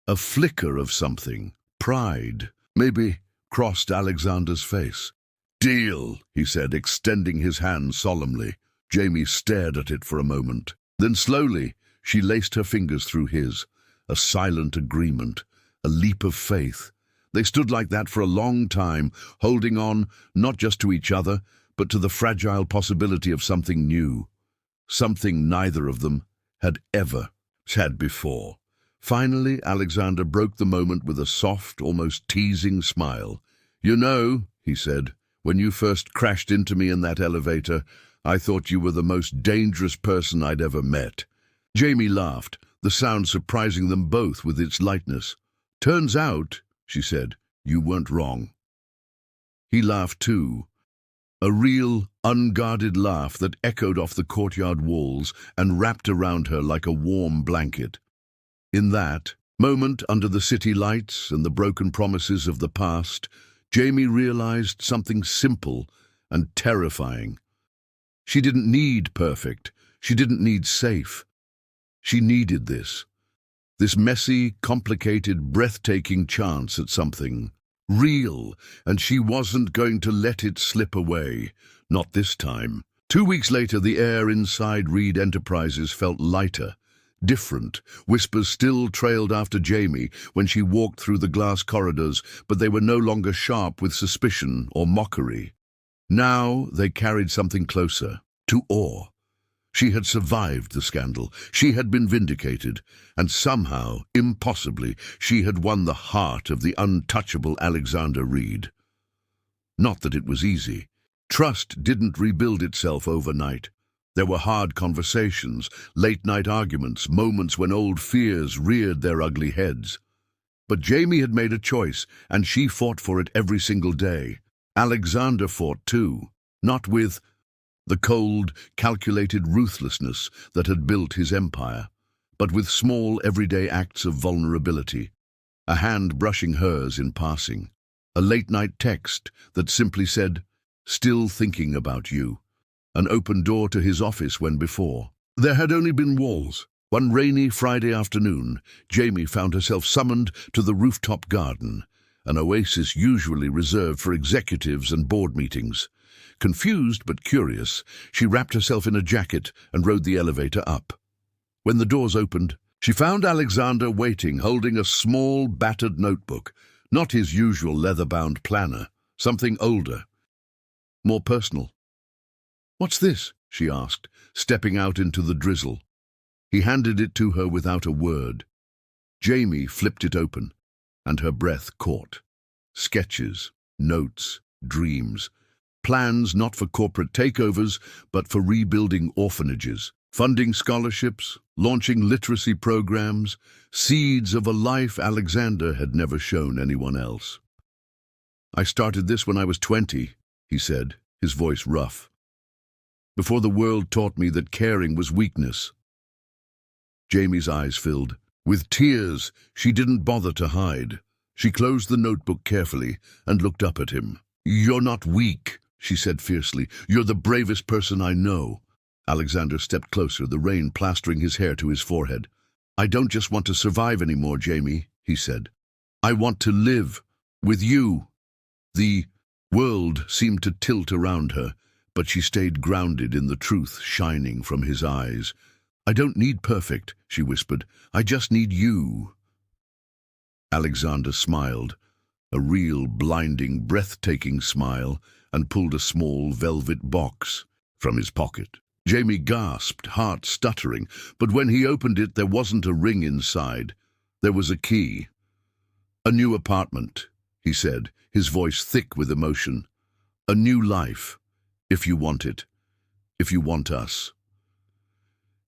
A flicker of something, pride, maybe, crossed Alexander's face. "Deal," he said, extending his hand solemnly. Jamie stared at it for a moment. Then slowly, she laced her fingers through his. A silent agreement, a leap of faith. They stood like that for a long time, holding on, not just to each other, but to the fragile possibility of something new. Something neither of them had ever had before. Finally, Alexander broke the moment with a soft, almost teasing smile. "You know," he said, "when you first crashed into me in that elevator, I thought you were the most dangerous person I'd ever met." Jamie laughed, the sound surprising them both with its lightness. "Turns out," she said, "you weren't wrong." He laughed too, a real, unguarded laugh that echoed off the courtyard walls and wrapped around her like a warm blanket. In that moment, under the city lights and the broken promises of the past, Jamie realized something simple and terrifying. She didn't need perfect. She didn't need safe. She needed this. This messy, complicated, breathtaking chance at something real, and she wasn't going to let it slip away. Not this time. 2 weeks later, the air inside Reed Enterprises felt lighter, different. Whispers still trailed after Jamie when she walked through the glass corridors, but they were no longer sharp with suspicion or mockery. Now they carried something closer, to awe. She had survived the scandal. She had been vindicated. And somehow, impossibly, she had won the heart of the untouchable Alexander Reed. Not that it was easy. Trust didn't rebuild itself overnight. There were hard conversations, late-night arguments, moments when old fears reared their ugly heads. But Jamie had made a choice, and she fought for it every single day. Alexander fought too, not with the cold, calculated ruthlessness that had built his empire, but with small, everyday acts of vulnerability. A hand brushing hers in passing. A late-night text that simply said, "Still thinking about you." An open door to his office when before there had only been walls. One rainy Friday afternoon, Jamie found herself summoned to the rooftop garden, an oasis usually reserved for executives and board meetings. Confused but curious, she wrapped herself in a jacket and rode the elevator up. When the doors opened, she found Alexander waiting, holding a small, battered notebook, not his usual leather-bound planner, something older, more personal. "What's this?" she asked, stepping out into the drizzle. He handed it to her without a word. Jamie flipped it open, and her breath caught. Sketches, notes, dreams. Plans not for corporate takeovers, but for rebuilding orphanages, funding scholarships, launching literacy programs, seeds of a life Alexander had never shown anyone else. "I started this when I was 20, he said, his voice rough. "Before the world taught me that caring was weakness." Jamie's eyes filled. With tears she didn't bother to hide. She closed the notebook carefully and looked up at him. "You're not weak," she said fiercely. "You're the bravest person I know." Alexander stepped closer, the rain plastering his hair to his forehead. "I don't just want to survive anymore, Jamie," he said. "I want to live. With you." The world seemed to tilt around her, but she stayed grounded in the truth shining from his eyes. "I don't need perfect," she whispered. "I just need you." Alexander smiled, a real, blinding, breathtaking smile, and pulled a small velvet box from his pocket. Jamie gasped, heart stuttering, but when he opened it, there wasn't a ring inside. There was a key. "A new apartment," he said, his voice thick with emotion. A new life, if you want it, if you want us.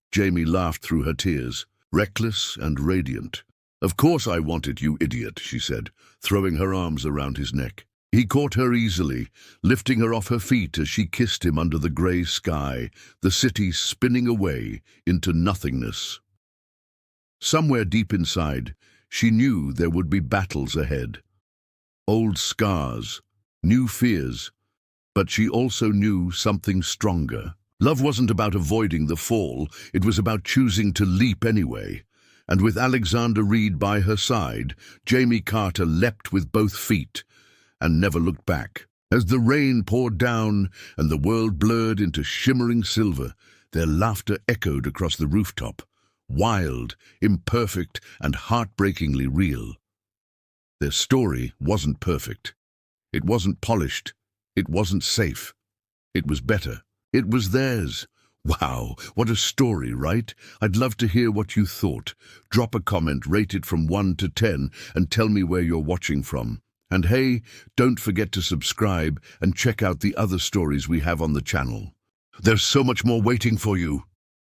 Jamie laughed through her tears, reckless and radiant. Of course I want it, you idiot, she said, throwing her arms around his neck. He caught her easily, lifting her off her feet as she kissed him under the grey sky, the city spinning away into nothingness. Somewhere deep inside, she knew there would be battles ahead. Old scars, new fears, but she also knew something stronger. Love wasn't about avoiding the fall, it was about choosing to leap anyway. And with Alexander Reed by her side, Jamie Carter leapt with both feet and never looked back. As the rain poured down and the world blurred into shimmering silver, their laughter echoed across the rooftop, wild, imperfect, and heartbreakingly real. Their story wasn't perfect. It wasn't polished. It wasn't safe. It was better. It was theirs. Wow, what a story, right? I'd love to hear what you thought. Drop a comment, rate it from 1 to 10, and tell me where you're watching from. And hey, don't forget to subscribe and check out the other stories we have on the channel. There's so much more waiting for you.